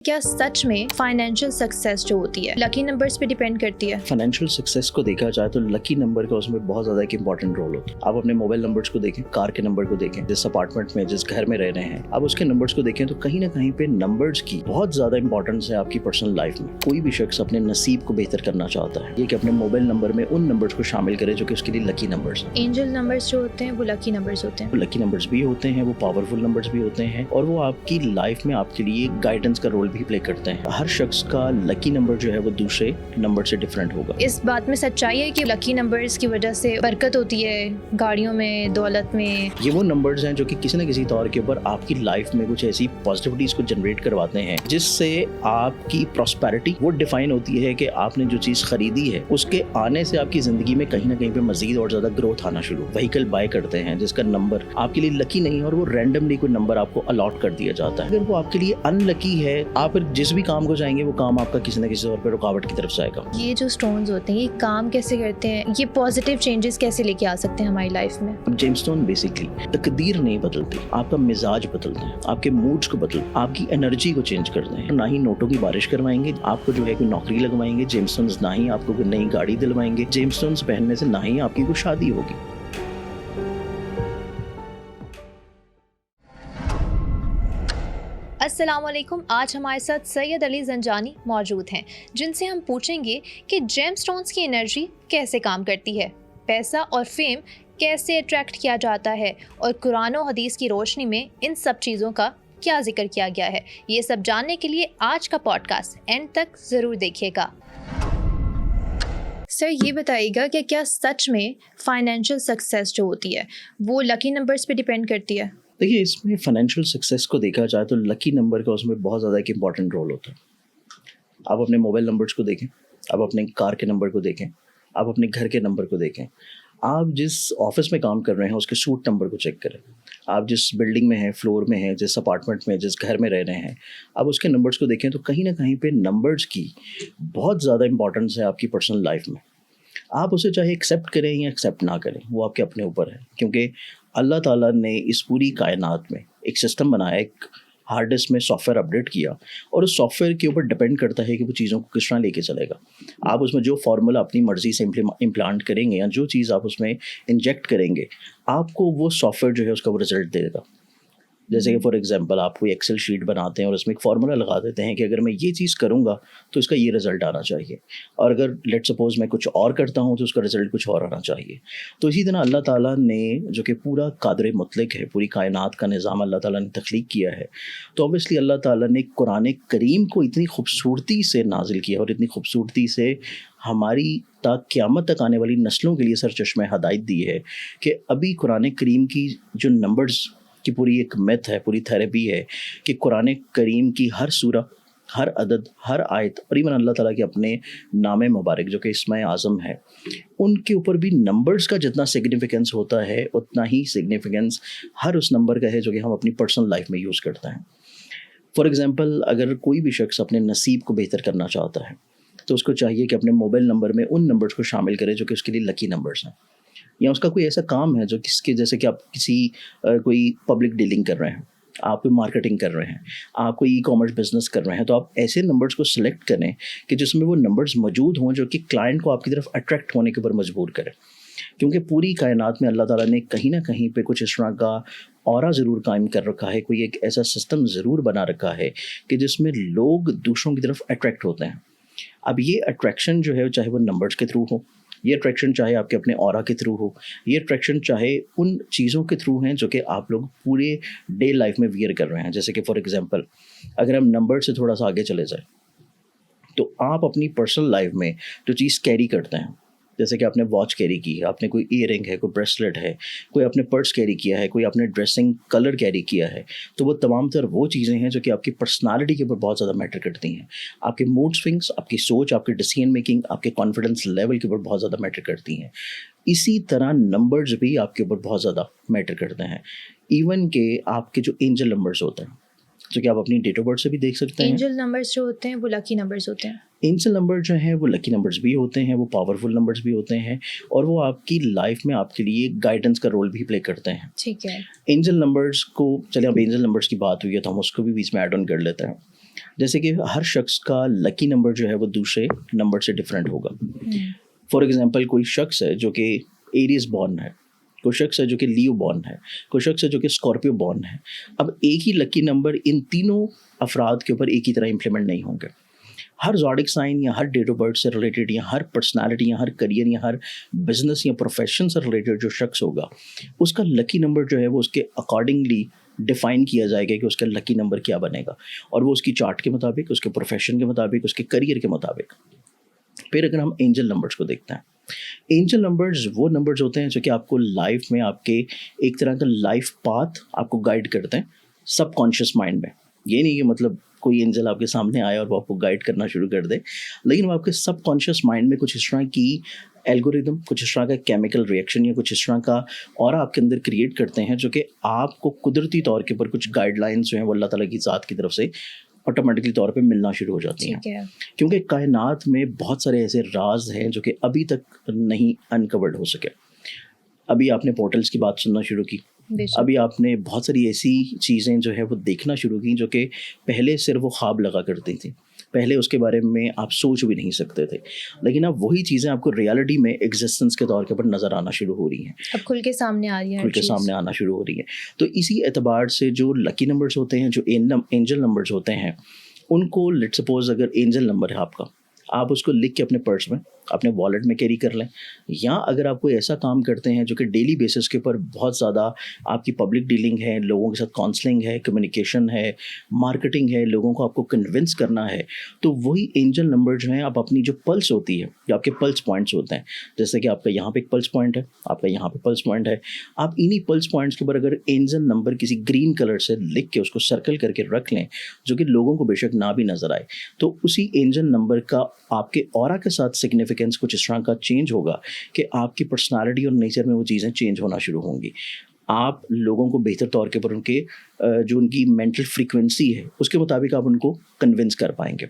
क्या सच में financial success जो होती है लकी नंबर्स पे डिपेंड करती है? फाइनेंशियल सक्सेस को देखा जाए तो लकी नंबर का उसमें बहुत ज्यादा एक इंपॉर्टेंट रोल होता है। आप अपने मोबाइल नंबर्स को देखें, कार के नंबर को देखें, जिस अपार्टमेंट में जिस घर में रह रहे हैं आप उसके नंबर्स को देखें तो कहीं ना कहीं पे नंबर्स की बहुत ज्यादा इंपॉर्टेंस है आपकी पर्सनल लाइफ में। कोई भी शख्स अपने नसीब को बेहतर करना चाहता है ये कि अपने मोबाइल नंबर में उन नंबर्स को शामिल करे जो कि उसके लिए लकी नंबर्स हैं। एंजल नंबर्स जो होते हैं वो लकी नंबर्स होते हैं। लकी नंबर्स भी होते हैं, वो पावरफुल नंबर्स भी होते हैं और वो आपकी लाइफ में आपके लिए गाइडेंस का रोल भी प्ले करते हैं। हर शख्स का लकी नंबर जो है वो दूसरे नंबर से डिफरेंट होगा। इस बात में सच्चाई है कि लकी नंबर्स की वजह से बरकत होती है गाड़ियों में, दौलत में। ये वो नंबर्स हैं जो कि किसी न किसी तौर के ऊपर आपकी लाइफ में कुछ ऐसी पॉजिटिविटीज को जनरेट करवाते हैं जिससे आपकी प्रॉस्पेरिटी वो डिफाइन होती है कि आपने जो चीज खरीदी है उसके आने से आपकी जिंदगी में कहीं ना कहीं पे मजीद और ज्यादा ग्रोथ आना शुरू। व्हीकल बाय करते हैं जिसका नंबर आपके लिए लकी नहीं है और वो रैंडमली कोई नंबर आपको अलॉट कर दिया जाता है। अगर वो आपके लिए अनलकी है, आप जिस भी काम को जाएंगे वो काम आपका किसी न किसी तौर पर रुकावट की तरफ से आएगा। ये जो स्टोन्स होते हैं ये काम कैसे करते हैं, ये पॉजिटिव चेंजेस कैसे लेके आ सकते हैं हमारी लाइफ में? जेमस्टोन बेसिकली तकदीर नहीं बदलती, आपका मिजाज बदलते हैं, आपके मूड्स को बदलते, आपकी एनर्जी को चेंज करते हैं। ना ही नोटों की बारिश करवाएंगे, आपको जो है कोई नौकरी लगवाएंगे जेमस्टोन्स, ना ही आपको कोई नई गाड़ी दिलवाएंगे जेमस्टोन्स पहनने से, ना ही आपकी कोई शादी होगी। अस्सलाम वालेकुम। आज हमारे साथ सैयद अली जंजानी मौजूद हैं जिनसे हम पूछेंगे कि जेमस्टोन्स की एनर्जी कैसे काम करती है, पैसा और फेम कैसे अट्रैक्ट किया जाता है और कुरान और हदीस की रोशनी में इन सब चीज़ों का क्या जिक्र किया गया है। ये सब जानने के लिए आज का पॉडकास्ट एंड तक ज़रूर देखिएगा। सर ये बताइएगा कि क्या सच में फाइनेंशियल सक्सेस जो होती है वो लकी नंबर्स पे डिपेंड करती है? देखिए, इसमें फाइनेंशियल सक्सेस को देखा जाए तो लकी नंबर का उसमें बहुत ज़्यादा एक इंपॉर्टेंट रोल होता है। आप अपने मोबाइल नंबर्स को देखें, आप अपने कार के नंबर को देखें, आप अपने घर के नंबर को देखें, आप जिस ऑफिस में काम कर रहे हैं उसके सूट नंबर को चेक करें, आप जिस बिल्डिंग में हैं, फ्लोर में हैं, जिस अपार्टमेंट में, जिस घर में रह रहे हैं आप उसके नंबर्स को देखें तो कहीं ना कहीं पे नंबर्स की बहुत ज़्यादा इंपॉर्टेंस है आपकी पर्सनल लाइफ में। आप उसे चाहे एक्सेप्ट करें या एक्सेप्ट ना करें वो आपके अपने ऊपर है, क्योंकि अल्लाह ताला ने इस पूरी कायनात में एक सिस्टम बनाया, एक हार्ड डिस्क में सॉफ्टवेयर अपडेट किया और उस सॉफ्टवेयर के ऊपर डिपेंड करता है कि वो चीज़ों को किस तरह लेके चलेगा। आप उसमें जो फार्मूला अपनी मर्जी से इम्प्लांट करेंगे या जो चीज़ आप उसमें इंजेक्ट करेंगे आपको वो सॉफ्टवेयर जो है उसका वो रिजल्ट देगा। जैसे कि फॉर एग्जांपल आप कोई एक्सेल शीट बनाते हैं और उसमें एक फार्मूला लगा देते हैं कि अगर मैं ये चीज़ करूँगा तो इसका ये रिजल्ट आना चाहिए, और अगर लेट सपोज मैं कुछ और करता हूँ तो उसका रिजल्ट कुछ और आना चाहिए। तो इसी तरह अल्लाह ताला ने जो कि पूरा कादर मुतलक है, पूरी कायनात का निज़ाम अल्लाह ताला ने तख्लीक किया है, तो ऑब्वियसली अल्लाह ताला ने कुरान करीम को इतनी खूबसूरती से नाजिल किया और इतनी खूबसूरती से हमारी क़यामत तक आने वाली नस्लों के लिए सरचश्मे हदायत दी है कि अभी कुरान करीम की जो नंबर्स की पूरी एक मेथ है, पूरी थेरेपी है कि कुरान करीम की हर सूरा, हर अदद, हर आयत और इवन अल्लाह ताला के अपने नाम मुबारक जो कि इस्माए आज़म है उनके ऊपर भी नंबर्स का जितना सिग्निफिकेंस होता है उतना ही सिग्निफिकेंस हर उस नंबर का है जो कि हम अपनी पर्सनल लाइफ में यूज़ करते हैं। फॉर एग्ज़ाम्पल, अगर कोई भी शख्स अपने नसीब को बेहतर करना चाहता है तो उसको चाहिए कि अपने मोबाइल नंबर में उन नंबर्स को शामिल करे जो कि उसके लिए लकी नंबर्स हैं, या उसका कोई ऐसा काम है जो किसके, जैसे कि आप किसी कोई पब्लिक डीलिंग कर रहे हैं, आप कोई मार्केटिंग कर रहे हैं, आप कोई ई कॉमर्स बिजनेस कर रहे हैं, तो आप ऐसे नंबर्स को सिलेक्ट करें कि जिसमें वो नंबर्स मौजूद हों जो कि क्लाइंट को आपकी तरफ अट्रैक्ट होने के ऊपर मजबूर करें। क्योंकि पूरी कायनात में अल्लाह ताला ने कहीं ना कहीं पे कुछ इस तरह का ऑरा ज़रूर कायम कर रखा है, कोई एक ऐसा सिस्टम ज़रूर बना रखा है कि जिसमें लोग दूसरों की तरफ अट्रैक्ट होते हैं। अब ये अट्रैक्शन जो है चाहे वो नंबर्स के थ्रू हो, ये अट्रैक्शन चाहे आपके अपने ऑरा के थ्रू हो, ये अट्रैक्शन चाहे उन चीज़ों के थ्रू हैं जो कि आप लोग पूरे डे लाइफ में वियर कर रहे हैं। जैसे कि फॉर एग्जांपल, अगर हम नंबर से थोड़ा सा आगे चले जाए तो आप अपनी पर्सनल लाइफ में जो चीज़ कैरी करते हैं, जैसे कि आपने वॉच कैरी की है, आपने कोई ईयरिंग है, कोई ब्रेसलेट है, कोई आपने पर्स कैरी किया है, कोई आपने ड्रेसिंग कलर कैरी किया है, तो वो तमाम तर वो चीज़ें हैं जो कि आपकी पर्सनालिटी के ऊपर बहुत ज़्यादा मैटर करती हैं। आपके मूड स्विंग्स, आपकी सोच, आपकी डिसीजन मेकिंग, आपके कॉन्फिडेंस लेवल के ऊपर बहुत ज़्यादा मैटर करती हैं। इसी तरह नंबर्स भी आपके ऊपर बहुत ज़्यादा मैटर करते हैं। इवन के आपके जो एंजल नंबर्स होते हैं जो कि आप अपनी डेट ऑफ बर्थ से भी देख सकते हैं। एंजल नंबर्स जो होते हैं वो लकी नंबर्स होते हैं। एंजल नंबर जो हैं वो लकी नंबर्स भी होते हैं, वो पावरफुल नंबर्स भी होते हैं और वो आपकी लाइफ में आपके लिए गाइडेंस का रोल भी प्ले करते हैं। ठीक है। एंजल नंबर्स को, चलिए अब एंजल नंबर्स की बात हुई है तो हम उसको भी बीच में ऐड ऑन कर लेते हैं। जैसे कि हर शख्स का लकी नंबर जो है वो दूसरे नंबर से डिफरेंट होगा। फॉर एग्जांपल कोई शख्स है जो कि एरीज बॉर्न है, कोई शख्स है जो कि लियो बॉर्न है, कोई शख्स है जो कि स्कॉर्पियो बॉर्न है। अब एक ही लकी नंबर इन तीनों अफराद के ऊपर एक ही तरह इम्प्लीमेंट नहीं होंगे। हर ज़ोडिक साइन या हर डेट ऑफ बर्थ से रिलेटेड या हर पर्सनालिटी या हर करियर या हर बिजनेस या प्रोफेशन से रिलेटेड जो शख्स होगा उसका लकी नंबर जो है वो उसके अकॉर्डिंगली डिफाइन किया जाएगा कि उसका लकी नंबर क्या बनेगा, और वो उसकी चार्ट के मुताबिक, उसके प्रोफेशन के मुताबिक, उसके करियर के मुताबिक। फिर अगर हम एंजल नंबर्स को देखते हैं, एंजल नंबर्स वो नंबर्स होते हैं जो कि आपको लाइफ में आपके एक तरह का लाइफ पाथ आपको गाइड करते हैं सबकॉन्शियस माइंड में। ये नहीं कि मतलब कोई एंजल आपके सामने आया और वो आपको गाइड करना शुरू कर दे, लेकिन वो आपके सबकॉन्शियस माइंड में कुछ इस तरह की एल्गोरिदम, कुछ इस तरह का केमिकल रिएक्शन या कुछ इस तरह का और आपके अंदर क्रिएट करते हैं जो कि आपको कुदरती तौर के ऊपर कुछ गाइडलाइंस जो हैं वो अल्लाह ताला की ज़ात की तरफ से ऑटोमेटिकली तौर पे मिलना शुरू हो जाती हैं। क्योंकि कायनात में बहुत सारे ऐसे राज हैं जो कि अभी तक नहीं अनकवर्ड हो सके। अभी आपने पोर्टल्स की बात सुनना शुरू की, अभी आपने बहुत सारी ऐसी चीज़ें जो है वो देखना शुरू की जो कि पहले सिर्फ वो ख्वाब लगा करती थी, पहले उसके बारे में आप सोच भी नहीं सकते थे, लेकिन अब वही चीज़ें आपको रियलिटी में एग्जिस्टेंस के तौर के ऊपर नज़र आना शुरू हो रही हैं, अब खुल के सामने आ रही है, खुल के सामने आना शुरू हो रही है। तो इसी एतबार से जो लकी नंबर्स होते हैं, जो एंजल नंबर्स होते हैं, उनको लेट सपोज अगर एंजल नंबर है आपका, आप उसको लिख के अपने पर्स में, अपने वॉलेट में कैरी कर लें। या अगर आप कोई ऐसा काम करते हैं जो कि डेली बेसिस के ऊपर बहुत ज़्यादा आपकी पब्लिक डीलिंग है, लोगों के साथ काउंसलिंग है, कम्युनिकेशन है, मार्केटिंग है, लोगों को आपको कन्विंस करना है, तो वही एंजल नंबर जो हैं आप अपनी जो पल्स होती है, जो आपके पल्स पॉइंट्स होते हैं, जैसे कि आपका यहाँ पे एक पल्स पॉइंट है, आपका यहाँ पे पल्स पॉइंट है, आप इन्हीं पल्स पॉइंट्स के ऊपर अगर एंजल नंबर किसी ग्रीन कलर से लिख के उसको सर्कल करके रख लें, जो कि लोगों को बेशक ना भी नज़र आए, तो उसी एंजल नंबर का आपके ऑरा के साथ सिग्निफिकेंस कुछ इस तरह का चेंज होगा कि आपकी पर्सनालिटी और नेचर में वो चीज़ें चेंज होना शुरू होंगी। आप लोगों को बेहतर तौर के ऊपर उनके जो उनकी मेंटल फ्रीक्वेंसी है उसके मुताबिक आप उनको कन्विंस कर पाएंगे।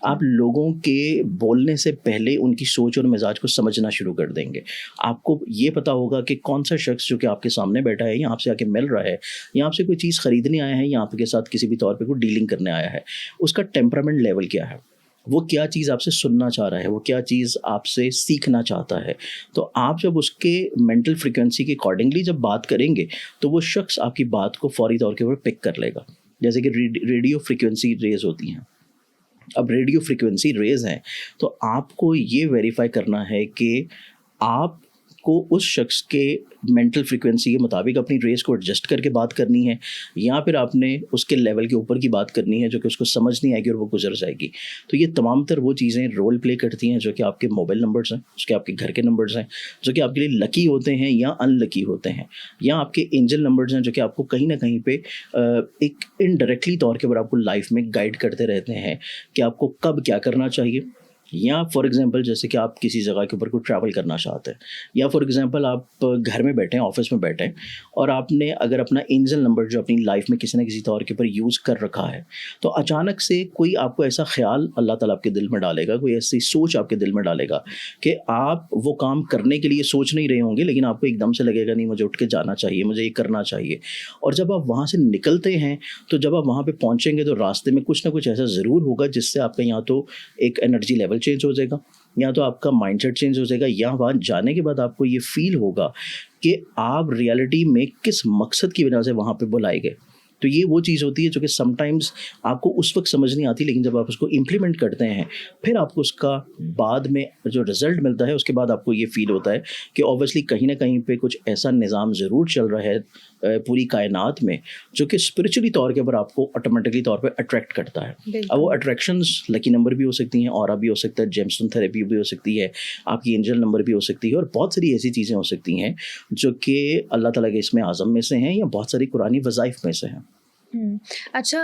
आप लोगों के बोलने से पहले उनकी सोच और मिजाज को समझना शुरू कर देंगे। आपको ये पता होगा कि कौन सा शख्स जो कि आपके सामने बैठा है या आपसे आके मिल रहा है या आपसे कोई चीज़ ख़रीदने आया है या आपके साथ किसी भी तौर पर कोई डीलिंग करने आया है, उसका टेम्परामेंट लेवल क्या है, वो क्या चीज़ आपसे सुनना चाह रहा है, वो क्या चीज़ आपसे सीखना चाहता है। तो आप जब उसके मेंटल फ्रीक्वेंसी के अकॉर्डिंगली जब बात करेंगे तो वो शख्स आपकी बात को फौरी तौर के ऊपर पिक कर लेगा। जैसे कि रेडियो फ्रीक्वेंसी रेज होती हैं, अब रेडियो फ्रीक्वेंसी रेज हैं तो आपको ये वेरीफाई करना है कि आप को उस शख्स के मेंटल फ्रीक्वेंसी के मुताबिक अपनी रेस को एडजस्ट करके बात करनी है या फिर आपने उसके लेवल के ऊपर की बात करनी है जो कि उसको समझ नहीं आएगी और वो गुजर जाएगी। तो ये तमाम तर वो चीज़ें रोल प्ले करती हैं जो कि आपके मोबाइल नंबर्स हैं, उसके आपके घर के नंबर्स हैं जो कि आपके लिए लकी होते हैं या अनलकी होते हैं, या आपके एंजल नंबर्स हैं जो कि आपको कहीं ना कहीं पे एक इनडायरेक्टली तौर के ऊपर आपको लाइफ में गाइड करते रहते हैं कि आपको कब क्या करना चाहिए। या फॉर एग्जांपल जैसे कि आप किसी जगह के ऊपर कोई ट्रैवल करना चाहते हैं, या फॉर एग्जांपल आप घर में बैठे हैं, ऑफिस में बैठे हैं और आपने अगर अपना एंजल नंबर जो अपनी लाइफ में किसी न किसी तौर के ऊपर यूज़ कर रखा है, तो अचानक से कोई आपको ऐसा ख्याल अल्लाह ताला आपके दिल में डालेगा, कोई ऐसी सोच आपके दिल में डालेगा कि आप वो काम करने के लिए सोच नहीं रहे होंगे, लेकिन आपको एकदम से लगेगा नहीं मुझे उठ के जाना चाहिए, मुझे ये करना चाहिए। और जब आप वहाँ से निकलते हैं तो जब आप वहाँ पर पहुँचेंगे तो रास्ते में कुछ ना कुछ ऐसा ज़रूर होगा जिससे आपका यहाँ तो एक एनर्जी लेवल चेंज हो जाएगा, या तो आपका माइंडसेट चेंज हो जाएगा, या वहाँ जाने के बाद आपको ये फील होगा कि आप रियलिटी में किस मकसद की वजह से वहाँ पे बुलाए गए। तो ये वो चीज़ होती है जो कि समटाइम्स आपको उस वक्त समझ नहीं आती, लेकिन जब आप उसको इम्प्लीमेंट करते हैं फिर आपको उसका बाद में जो रिज़ल्ट मिलता है उसके बाद आपको ये फील होता है कि ऑब्वियसली कहीं ना कहीं पे कुछ ऐसा निज़ाम ज़रूर चल रहा है पूरी कायनात में जो कि स्पिरिचुअली तौर के ऊपर आपको ऑटोमेटिकली तौर पे अट्रैक्ट करता है। अब वो अट्रैक्शंस लकी नंबर भी हो सकती हैं, ऑरा भी हो सकता है, जेमस्टोन थेरेपी भी हो सकती है, आपकी एंजल नंबर भी हो सकती है, और बहुत सारी ऐसी चीज़ें हो सकती हैं जो कि अल्लाह ताला के इसमें आज़म में से हैं या बहुत सारी कुरानी वज़ाइफ में से हैं। अच्छा,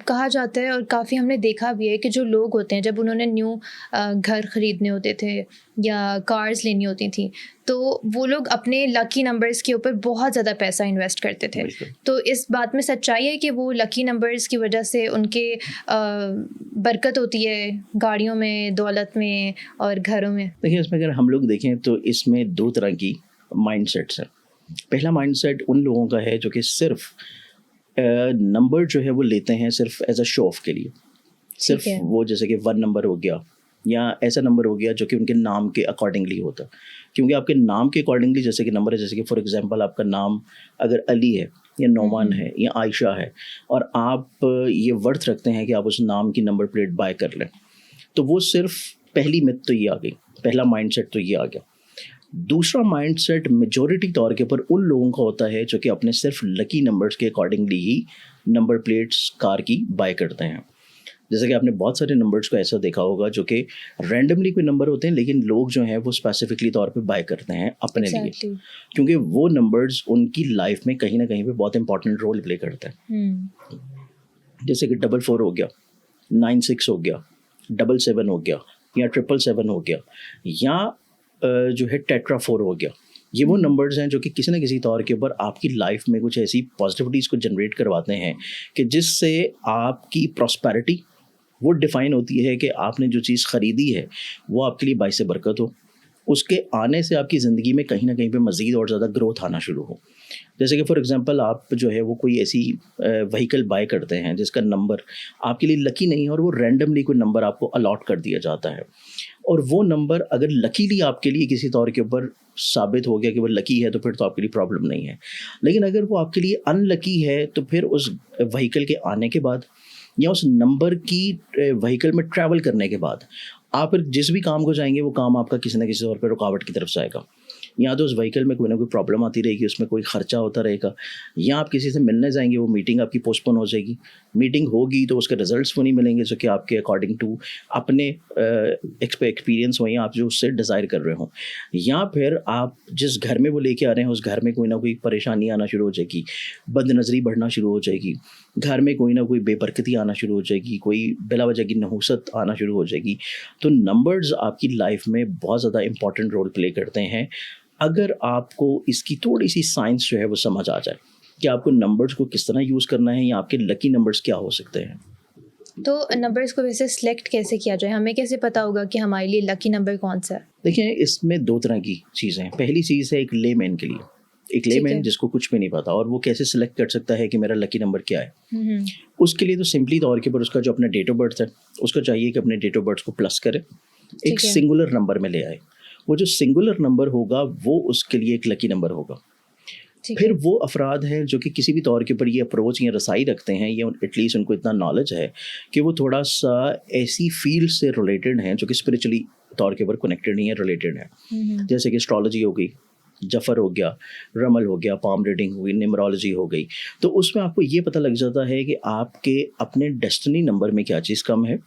कहा जाता है और काफ़ी हमने देखा भी है कि जो लोग होते हैं जब उन्होंने न्यू घर ख़रीदने होते थे या कार्स लेनी होती थी तो वो लोग अपने लकी नंबर्स के ऊपर बहुत ज़्यादा पैसा इन्वेस्ट करते थे। तो इस बात में सच्चाई है कि वो लकी नंबर्स की वजह से उनके बरकत होती है गाड़ियों में, दौलत में और घरों में? देखिए, इसमें अगर हम लोग देखें तो इसमें दो तरह की माइंडसेट्स हैं। पहला माइंडसेट उन लोगों का है जो कि सिर्फ नंबर जो है वो लेते हैं सिर्फ एज अ शो ऑफ के लिए, सिर्फ है। वो जैसे कि 1 नंबर हो गया या ऐसा नंबर हो गया जो कि उनके नाम के अकॉर्डिंगली होता, क्योंकि आपके नाम के अकॉर्डिंगली जैसे कि नंबर है, जैसे कि फॉर एग्जांपल आपका नाम अगर अली है या नोमान है या आयशा है और आप ये वर्थ रखते हैं कि आप उस नाम की नंबर प्लेट बाय कर लें, तो वो सिर्फ पहली मिथ तो ये आ गई, पहला माइंडसेट तो ये आ गया। दूसरा माइंडसेट मेजॉरिटी तौर के ऊपर उन लोगों का होता है जो कि अपने सिर्फ लकी नंबर्स के अकॉर्डिंगली ही नंबर प्लेट्स कार की बाय करते हैं। जैसे कि आपने बहुत सारे नंबर्स को ऐसा देखा होगा जो कि रैंडमली कोई नंबर होते हैं, लेकिन लोग जो हैं वो स्पेसिफिकली तौर पे बाय करते हैं अपने लिए, एग्जैक्टली। क्योंकि वो नंबर्स उनकी लाइफ में कहीं ना कहीं पे बहुत इंपॉर्टेंट रोल प्ले करते हैं। जैसे कि 44 हो गया, 96 हो गया, 77 हो गया या 777 हो गया या जो है टेट्रा 4 हो गया। ये वो नंबर्स हैं जो कि किसी न किसी तौर के ऊपर आपकी लाइफ में कुछ ऐसी पॉजिटिविटीज़ को जनरेट करवाते हैं कि जिससे आपकी प्रॉस्पेरिटी वो डिफ़ाइन होती है कि आपने जो चीज़ ख़रीदी है वो आपके लिए बाइस बरकत हो, उसके आने से आपकी ज़िंदगी में कहीं ना कहीं पे मज़ीद और ज़्यादा ग्रोथ आना शुरू हो। जैसे कि फॉर एग्जांपल आप जो है वो कोई ऐसी व्हीकल बाय करते हैं जिसका नंबर आपके लिए लकी नहीं है और वो रैंडमली कोई नंबर आपको अलॉट कर दिया जाता है, और वो नंबर अगर लकीली आपके लिए किसी तौर के ऊपर साबित हो गया कि वो लकी है तो फिर तो आपके लिए प्रॉब्लम नहीं है। लेकिन अगर वो आपके लिए अनलकी है तो फिर उस व्हीकल के आने के बाद या उस नंबर की व्हीकल में ट्रैवल करने के बाद आप फिर जिस भी काम को जाएंगे वो काम आपका किसी न किसी तौर पर रुकावट की तरफ जाएगा। या तो उस व्हीकल में कोई ना कोई प्रॉब्लम आती रहेगी, उसमें कोई खर्चा होता रहेगा, या आप किसी से मिलने जाएंगे वो मीटिंग आपकी पोस्टपोन हो जाएगी, मीटिंग होगी तो उसके रिजल्ट्स वो नहीं मिलेंगे जो कि आपके अकॉर्डिंग टू अपने एक्सपीरियंस हो या आप जो उससे डिज़ायर कर रहे हो, या फिर आप जिस घर में वो लेके आ रहे हैं उस घर में कोई ना कोई परेशानी आना शुरू हो जाएगी, बदनज़री बढ़ना शुरू हो जाएगी, घर में कोई ना कोई बेबरकती आना शुरू हो जाएगी, कोई बिला वजह की नहुसत आना शुरू हो जाएगी। तो नंबर्स आपकी लाइफ में बहुत ज़्यादा इंपॉर्टेंट रोल प्ले करते हैं। अगर आपको इसकी थोड़ी सी साइंस जो है वो समझ आ जाए कि आपको नंबर्स को किस तरह यूज़ करना है या आपके लकी नंबर्स क्या हो सकते हैं। तो नंबर्स को वैसे सिलेक्ट कैसे किया जाए, हमें कैसे पता होगा कि हमारे लिए लकी नंबर कौन सा है? देखिए, इसमें दो तरह की चीज़ें हैं। पहली चीज़ है एक लेमैन के लिए, एक लेमैन जिसको कुछ भी नहीं पता और वो कैसे सिलेक्ट कर सकता है कि मेरा लकी नंबर क्या है। उसके लिए तो सिंपली तौर के ऊपर उसका जो अपना डेट ऑफ बर्थ है उसको चाहिए कि अपने डेट ऑफ बर्थ को प्लस करे, एक सिंगुलर नंबर में ले आए। वो जो सिंगुलर नंबर होगा वो उसके लिए एक लकी नंबर होगा। फिर वो अफराद हैं जो कि किसी भी तौर के ऊपर ये अप्रोच या रसाई रखते हैं या एटलीस्ट उनको इतना नॉलेज है कि वो थोड़ा सा ऐसी फील्ड से रिलेटेड हैं जो कि स्पिरिचुअली तौर के ऊपर कनेक्टेड नहीं है, रिलेटेड है। जैसे कि एस्ट्रोलॉजी हो गई, जफर हो गया, रमल हो गया, पाम रीडिंग हुई, न्यूमरोलॉजी हो गई। तो उसमें आपको ये पता लग जाता है कि आपके अपने डेस्टिनी नंबर में क्या चीज़ कम है,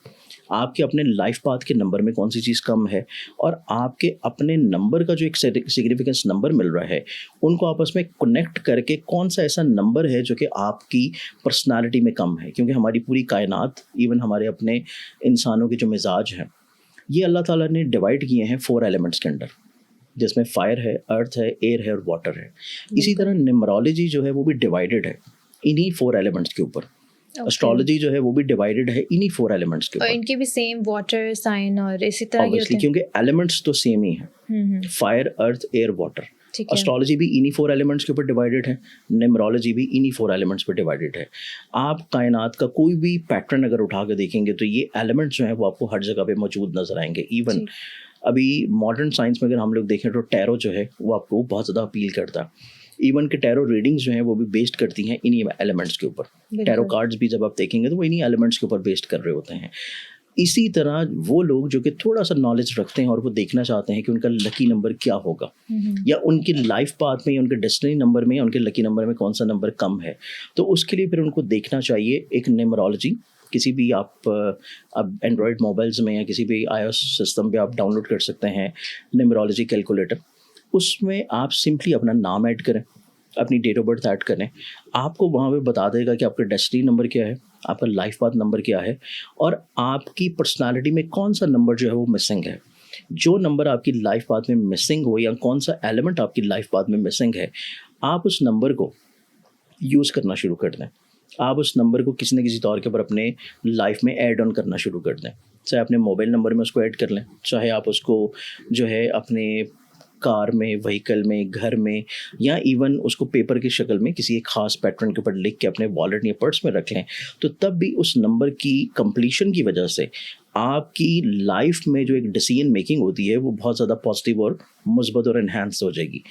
आपके अपने लाइफ पाथ के नंबर में कौन सी चीज़ कम है, और आपके अपने नंबर का जो एक सिग्निफिकेंस नंबर मिल रहा है उनको आपस में कनेक्ट करके कौन सा ऐसा नंबर है जो कि आपकी पर्सनालिटी में कम है। क्योंकि हमारी पूरी कायनात, इवन हमारे अपने इंसानों के जो मिजाज हैं, ये अल्लाह ताला ने डिवाइड किए हैं 4 एलिमेंट्स के अंडर, जिसमें फायर है, अर्थ है, एयर है और वाटर है। इसी तरह न्यूमरोलॉजी जो है वो भी डिवाइडेड है इन्हीं 4 एलिमेंट्स के ऊपर। एस्ट्रोलॉजी जो है वो भी डिवाइडेड है इन्हीं 4 एलिमेंट्स के ऊपर। और इनके भी सेम वाटर साइन और इसी तरह के होते हैं, क्योंकि एलिमेंट्स तो सेम ही है, फायर, अर्थ, एयर, वाटर। एस्ट्रोलॉजी भी इन्हीं 4 एलिमेंट्स के ऊपर डिवाइडेड है, न्यूमरोलॉजी भी इन्हीं 4 एलिमेंट्स पर डिवाइडेड है। आप कायनात का कोई भी पैटर्न अगर उठा के देखेंगे तो ये एलिमेंट्स जो है वो आपको हर जगह पे मौजूद नजर आएंगे। इवन अभी मॉडर्न साइंस में अगर हम लोग देखें तो टैरो जो है वो आपको बहुत ज़्यादा अपील करता है। इवन के टैरो रीडिंग्स जो हैं वो भी बेस्ड करती हैं इन्हीं एलिमेंट्स के ऊपर। टैरो कार्ड्स भी जब आप देखेंगे तो वो इन्हीं एलिमेंट्स के ऊपर बेस्ड कर रहे होते हैं। इसी तरह वो लोग जो कि थोड़ा सा नॉलेज रखते हैं और वो देखना चाहते हैं कि उनका लकी नंबर क्या होगा, या उनकी लाइफ पाथ में या उनके डेस्टिनी नंबर में या उनके लकी नंबर में कौन सा नंबर कम है, तो उसके लिए फिर उनको देखना चाहिए एक न्यूमरोलॉजी। किसी भी आप अब एंड्रॉयड मोबाइल्स में या किसी भी iOS सिस्टम पे आप डाउनलोड कर सकते हैं न्यूमरोलॉजी कैलकुलेटर। उसमें आप सिंपली अपना नाम ऐड करें, अपनी डेट ऑफ बर्थ ऐड करें, आपको वहाँ पे बता देगा कि आपका डेस्टिनी नंबर क्या है, आपका लाइफ पाथ नंबर क्या है, और आपकी पर्सनालिटी में कौन सा नंबर जो है वो मिसिंग है। जो नंबर आपकी लाइफ पाथ में मिसिंग हो या कौन सा एलिमेंट आपकी लाइफ पाथ में मिसिंग है, आप उस नंबर को यूज़ करना शुरू कर दें। आप उस नंबर को किसी न किसी तौर के ऊपर अपने लाइफ में ऐड ऑन करना शुरू कर दें। चाहे अपने मोबाइल नंबर में उसको ऐड कर लें, चाहे आप उसको जो है अपने कार में, व्हीकल में, घर में, या इवन उसको पेपर की शक्ल में किसी एक खास पैटर्न के ऊपर लिख के अपने वॉलेट या पर्स में रख लें, तो तब भी उस नंबर की कंप्लीशन की वजह से आपकी लाइफ में जो एक डिसीजन मेकिंग होती है वो बहुत ज़्यादा पॉजिटिव और मुस्बत और एनहांस हो जाएगी।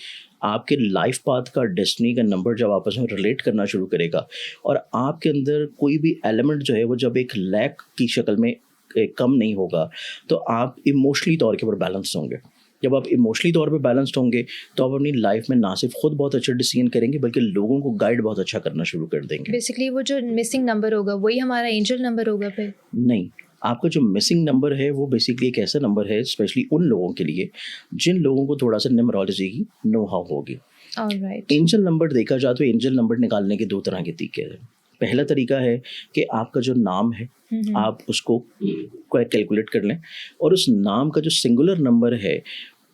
आपके लाइफ पाथ का, डेस्टिनी का नंबर जब आपस में रिलेट करना शुरू करेगा और आपके अंदर कोई भी एलिमेंट जो है वो जब एक लैक की शक्ल में कम नहीं होगा, तो आप इमोशनली तौर के ऊपर बैलेंस होंगे। जब आप इमोशनली तौर पे बैलेंस्ड होंगे तो आप अपनी लाइफ में ना सिर्फ खुद बहुत अच्छे डिसीजन करेंगे बल्कि लोगों को गाइड बहुत अच्छा करना शुरू कर देंगे। बेसिकली वो जो मिसिंग नंबर होगा वही हमारा एंजल नंबर होगा फिर? नहीं, आपका जो मिसिंग नंबर है वो बेसिकली एक ऐसा नंबर है स्पेशली उन लोगों के लिए जिन लोगों को थोड़ा सा न्यूमरोलॉजी की नो हाउ होगी। ऑलराइट। एंजल नंबर देखा जाए तो एंजल नंबर निकालने के दो तरह के तरीके हैं। पहला तरीका है कि आपका जो नाम है आप उसको कैलकुलेट कर लें और उस नाम का जो सिंगुलर नंबर है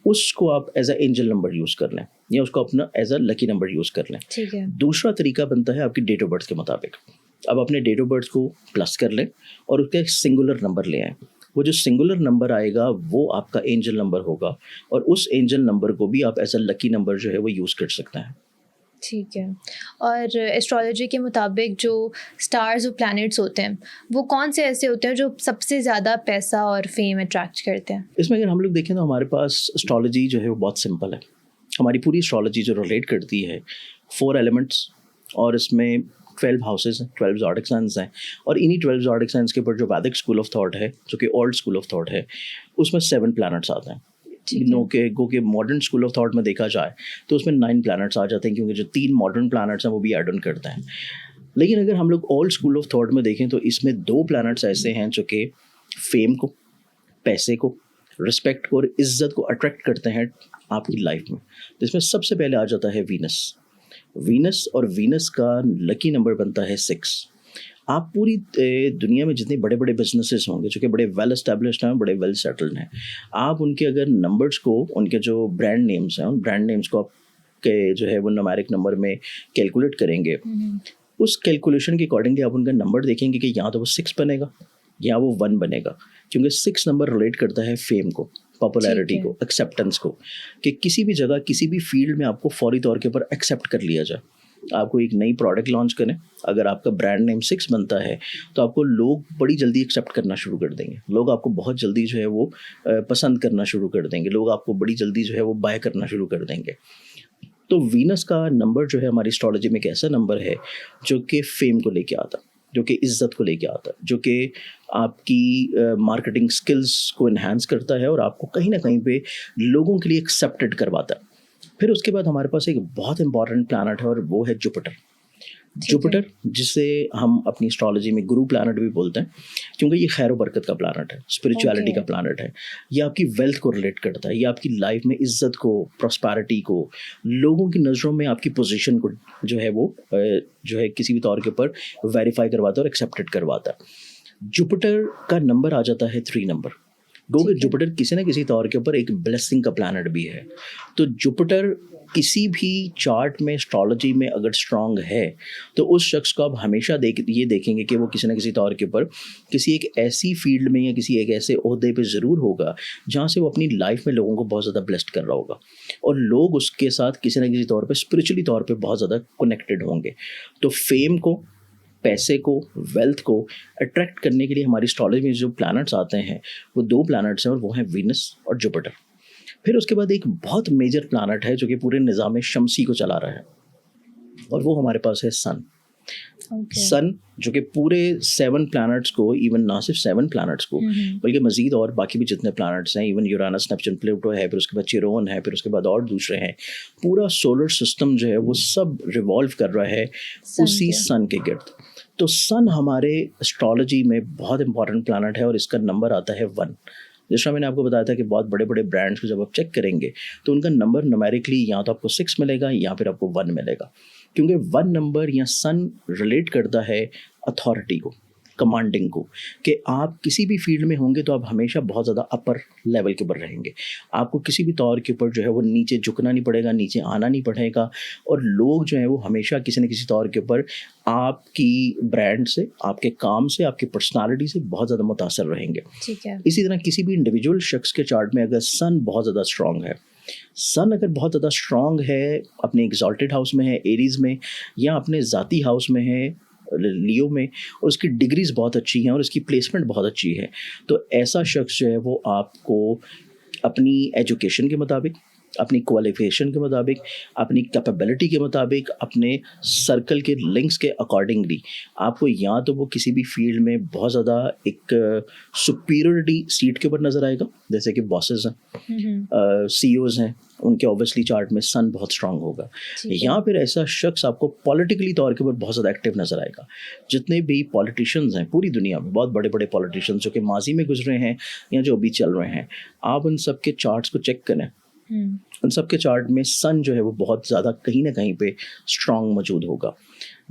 उसको आप as a angel number use कर लें या उसको अपना as a lucky number use कर लें। ठीक है। दूसरा तरीका बनता है आपकी डेट ऑफ बर्थ के मुताबिक। अब अपने डेट ऑफ बर्थ को प्लस कर लें और उसका एक सिंगुलर नंबर ले आएँ। वो जो सिंगुलर नंबर आएगा वो आपका एंजल नंबर होगा और उस एंजल नंबर को भी आप एज अ लकी नंबर जो है वो यूज़ कर सकते हैं। ठीक है। और एस्ट्रोलॉजी के मुताबिक जो स्टार्स और प्लैनेट्स होते हैं वो कौन से ऐसे होते हैं जो सबसे ज़्यादा पैसा और फेम अट्रैक्ट करते हैं? इसमें अगर हम लोग देखें तो हमारे पास एस्ट्रोलॉजी जो है वो बहुत सिंपल है। हमारी पूरी एस्ट्रोलॉजी जो रिलेट करती है 4 एलिमेंट्स और इसमें 12 हाउसेस हैं, 12 ज़ोडिक साइंस हैं और इन्हीं 12 ज़ोडिक साइंस के ऊपर जो वैदिक स्कूल ऑफ थॉट है जो कि ओल्ड स्कूल ऑफ थॉट है उसमें 7 प्लैनेट्स आते हैं। गो के मॉडर्न स्कूल ऑफ थॉट में देखा जाए तो उसमें 9 प्लैनेट्स आ जाते हैं क्योंकि जो 3 मॉडर्न प्लैनेट्स हैं वो भी ऐड ऑन करते हैं। लेकिन अगर हम लोग ओल्ड स्कूल ऑफ थॉट में देखें तो इसमें 2 प्लैनेट्स ऐसे हैं जो कि फेम को, पैसे को, रिस्पेक्ट को और इज्जत को अट्रैक्ट करते हैं आपकी लाइफ में। जिसमें सबसे पहले आ जाता है वीनस और वीनस का लकी नंबर बनता है 6। आप पूरी दुनिया में जितने बड़े बड़े बिजनेसेस होंगे जो कि बड़े वेल एस्टेब्लिश्ड हैं, बड़े वेल सेटल्ड हैं, आप उनके अगर नंबर्स को, उनके जो ब्रांड नेम्स हैं उन ब्रांड नेम्स को आप के जो है वो न्यूमेरिक नंबर में कैलकुलेट करेंगे। उस कैलकुलेशन के अकॉर्डिंगली आप उनका नंबर देखेंगे कि या तो वो 6 बनेगा या वो 1 बनेगा, क्योंकि 6 नंबर रिलेट करता है फेम को, पॉपुलैरिटी को, एक्सेप्टेंस को, कि किसी भी जगह किसी भी फील्ड में आपको फौरी तौर के ऊपर एक्सेप्ट कर लिया जाए। आपको एक नई प्रोडक्ट लॉन्च करें, अगर आपका ब्रांड नेम 6 बनता है तो आपको लोग बड़ी जल्दी एक्सेप्ट करना शुरू कर देंगे। लोग आपको बहुत जल्दी जो है वो पसंद करना शुरू कर देंगे। लोग आपको बड़ी जल्दी जो है वो बाय करना शुरू कर देंगे। तो वीनस का नंबर जो है हमारी एस्ट्रोलॉजी में एक ऐसा नंबर है जो कि फेम को लेके आता, जो कि इज्जत को लेके आता, जो कि आपकी मार्केटिंग स्किल्स को इन्हांस करता है और आपको कहीं ना कहीं पे लोगों के लिए एक्सेप्टेड करवाता है। फिर उसके बाद हमारे पास एक बहुत इंपॉर्टेंट प्लैनेट है और वो है जुपिटर। जुपिटर जिसे हम अपनी एस्ट्रोलॉजी में गुरु प्लैनेट भी बोलते हैं क्योंकि ये खैर बरकत का प्लैनेट है, स्पिरिचुअलिटी का प्लैनेट है। ये आपकी वेल्थ को रिलेट करता है, ये आपकी लाइफ में इज्जत को, प्रॉस्पेरिटी को, लोगों की नज़रों में आपकी पोजीशन को जो है वो जो है किसी भी तौर के ऊपर वेरीफाई करवाता है और एक्सेप्टेड करवाता है। जुपिटर का नंबर आ जाता है 3 नंबर, क्योंकि जुपिटर किसी न किसी तौर के ऊपर एक ब्लेसिंग का प्लैनेट भी है। तो जुपिटर किसी भी चार्ट में, एस्ट्रोलॉजी में अगर स्ट्रांग है तो उस शख्स को आप हमेशा ये देखेंगे कि वो किसी न किसी तौर के ऊपर किसी एक ऐसी फील्ड में या किसी एक ऐसे ओहदे पे ज़रूर होगा जहाँ से वो अपनी लाइफ में लोगों को बहुत ज़्यादा ब्लेस्ड कर रहा होगा और लोग उसके साथ किसी न किसी तौर पे स्पिरिचुअली तौर पे बहुत ज़्यादा कनेक्टेड होंगे। तो फेम को, पैसे को, वेल्थ को अट्रैक्ट करने के लिए हमारी एस्ट्रोलॉजी में जो प्लैनेट्स आते हैं वो 2 प्लैनेट्स हैं और वो हैं वीनस और जुपिटर। फिर उसके बाद एक बहुत मेजर प्लैनेट है जो कि पूरे निज़ाम शमसी को चला रहा है और वो हमारे पास है सन। सन जो कि पूरे 7 प्लैनेट्स को, इवन ना सिर्फ 7 प्लैनेट्स को बल्कि मजीद और बाकी भी जितने प्लैनेट्स हैं, इवन यूरानस, नेपच्यून, प्लूटो है, फिर उसके बाद चिरोन है, फिर उसके बाद और दूसरे हैं, पूरा सोलर सिस्टम जो है वो सब रिवॉल्व कर रहा है उसी सन के गिर्द। तो सन हमारे एस्ट्रोलॉजी में बहुत इंपॉर्टेंट प्लैनेट है और इसका नंबर आता है 1। जिस तरह मैंने आपको बताया था कि बहुत बड़े बड़े ब्रांड्स को जब आप चेक करेंगे तो उनका नंबर न्यूमेरिकली या तो आपको 6 मिलेगा या फिर आपको 1 मिलेगा, क्योंकि 1 नंबर या सन रिलेट करता है अथॉरिटी को, कमांडिंग को, कि आप किसी भी फील्ड में होंगे तो आप हमेशा बहुत ज़्यादा अपर लेवल के ऊपर रहेंगे। आपको किसी भी तौर के ऊपर जो है वो नीचे झुकना नहीं पड़ेगा, नीचे आना नहीं पड़ेगा और लोग जो है वो हमेशा किसी न किसी तौर के ऊपर आपकी ब्रांड से, आपके काम से, आपकी पर्सनालिटी से बहुत ज़्यादा मुतासर रहेंगे। ठीक है। इसी तरह किसी भी इंडिविजुअल शख्स के चार्ट में अगर सन बहुत ज़्यादा स्ट्रॉन्ग है सन अगर बहुत ज़्यादा स्ट्रांग है, अपने एग्जॉल्टेड हाउस में है, एरीज में, या अपने ज़ाती हाउस में है, लियो में, और उसकी डिग्रीज बहुत अच्छी हैं और उसकी प्लेसमेंट बहुत अच्छी है, तो ऐसा शख्स जो है वो आपको अपनी एजुकेशन के मुताबिक, अपनी क्वालिफिकेशन के मुताबिक, अपनी कैपेबिलिटी के मुताबिक, अपने सर्कल के लिंक्स के अकॉर्डिंगली आपको या तो वो किसी भी फील्ड में बहुत ज़्यादा एक सुपीरियरिटी सीट के ऊपर नज़र आएगा, जैसे कि बॉसेस हैं, सीईओज हैं, उनके ऑब्वियसली चार्ट में सन बहुत स्ट्रांग होगा, या फिर ऐसा शख्स आपको पॉलिटिकली तौर के ऊपर बहुत ज़्यादा एक्टिव नज़र आएगा। जितने भी पॉलिटिशियंस हैं पूरी दुनिया में, बहुत बड़े बड़े पॉलिटिशियंस जो कि माजी में गुजरे हैं या जो अभी चल रहे हैं, आप उन सब के चार्ट्स को चेक करें, उन सब के चार्ट में सन जो है वो बहुत ज़्यादा कहीं ना कहीं पे स्ट्रांग मौजूद होगा।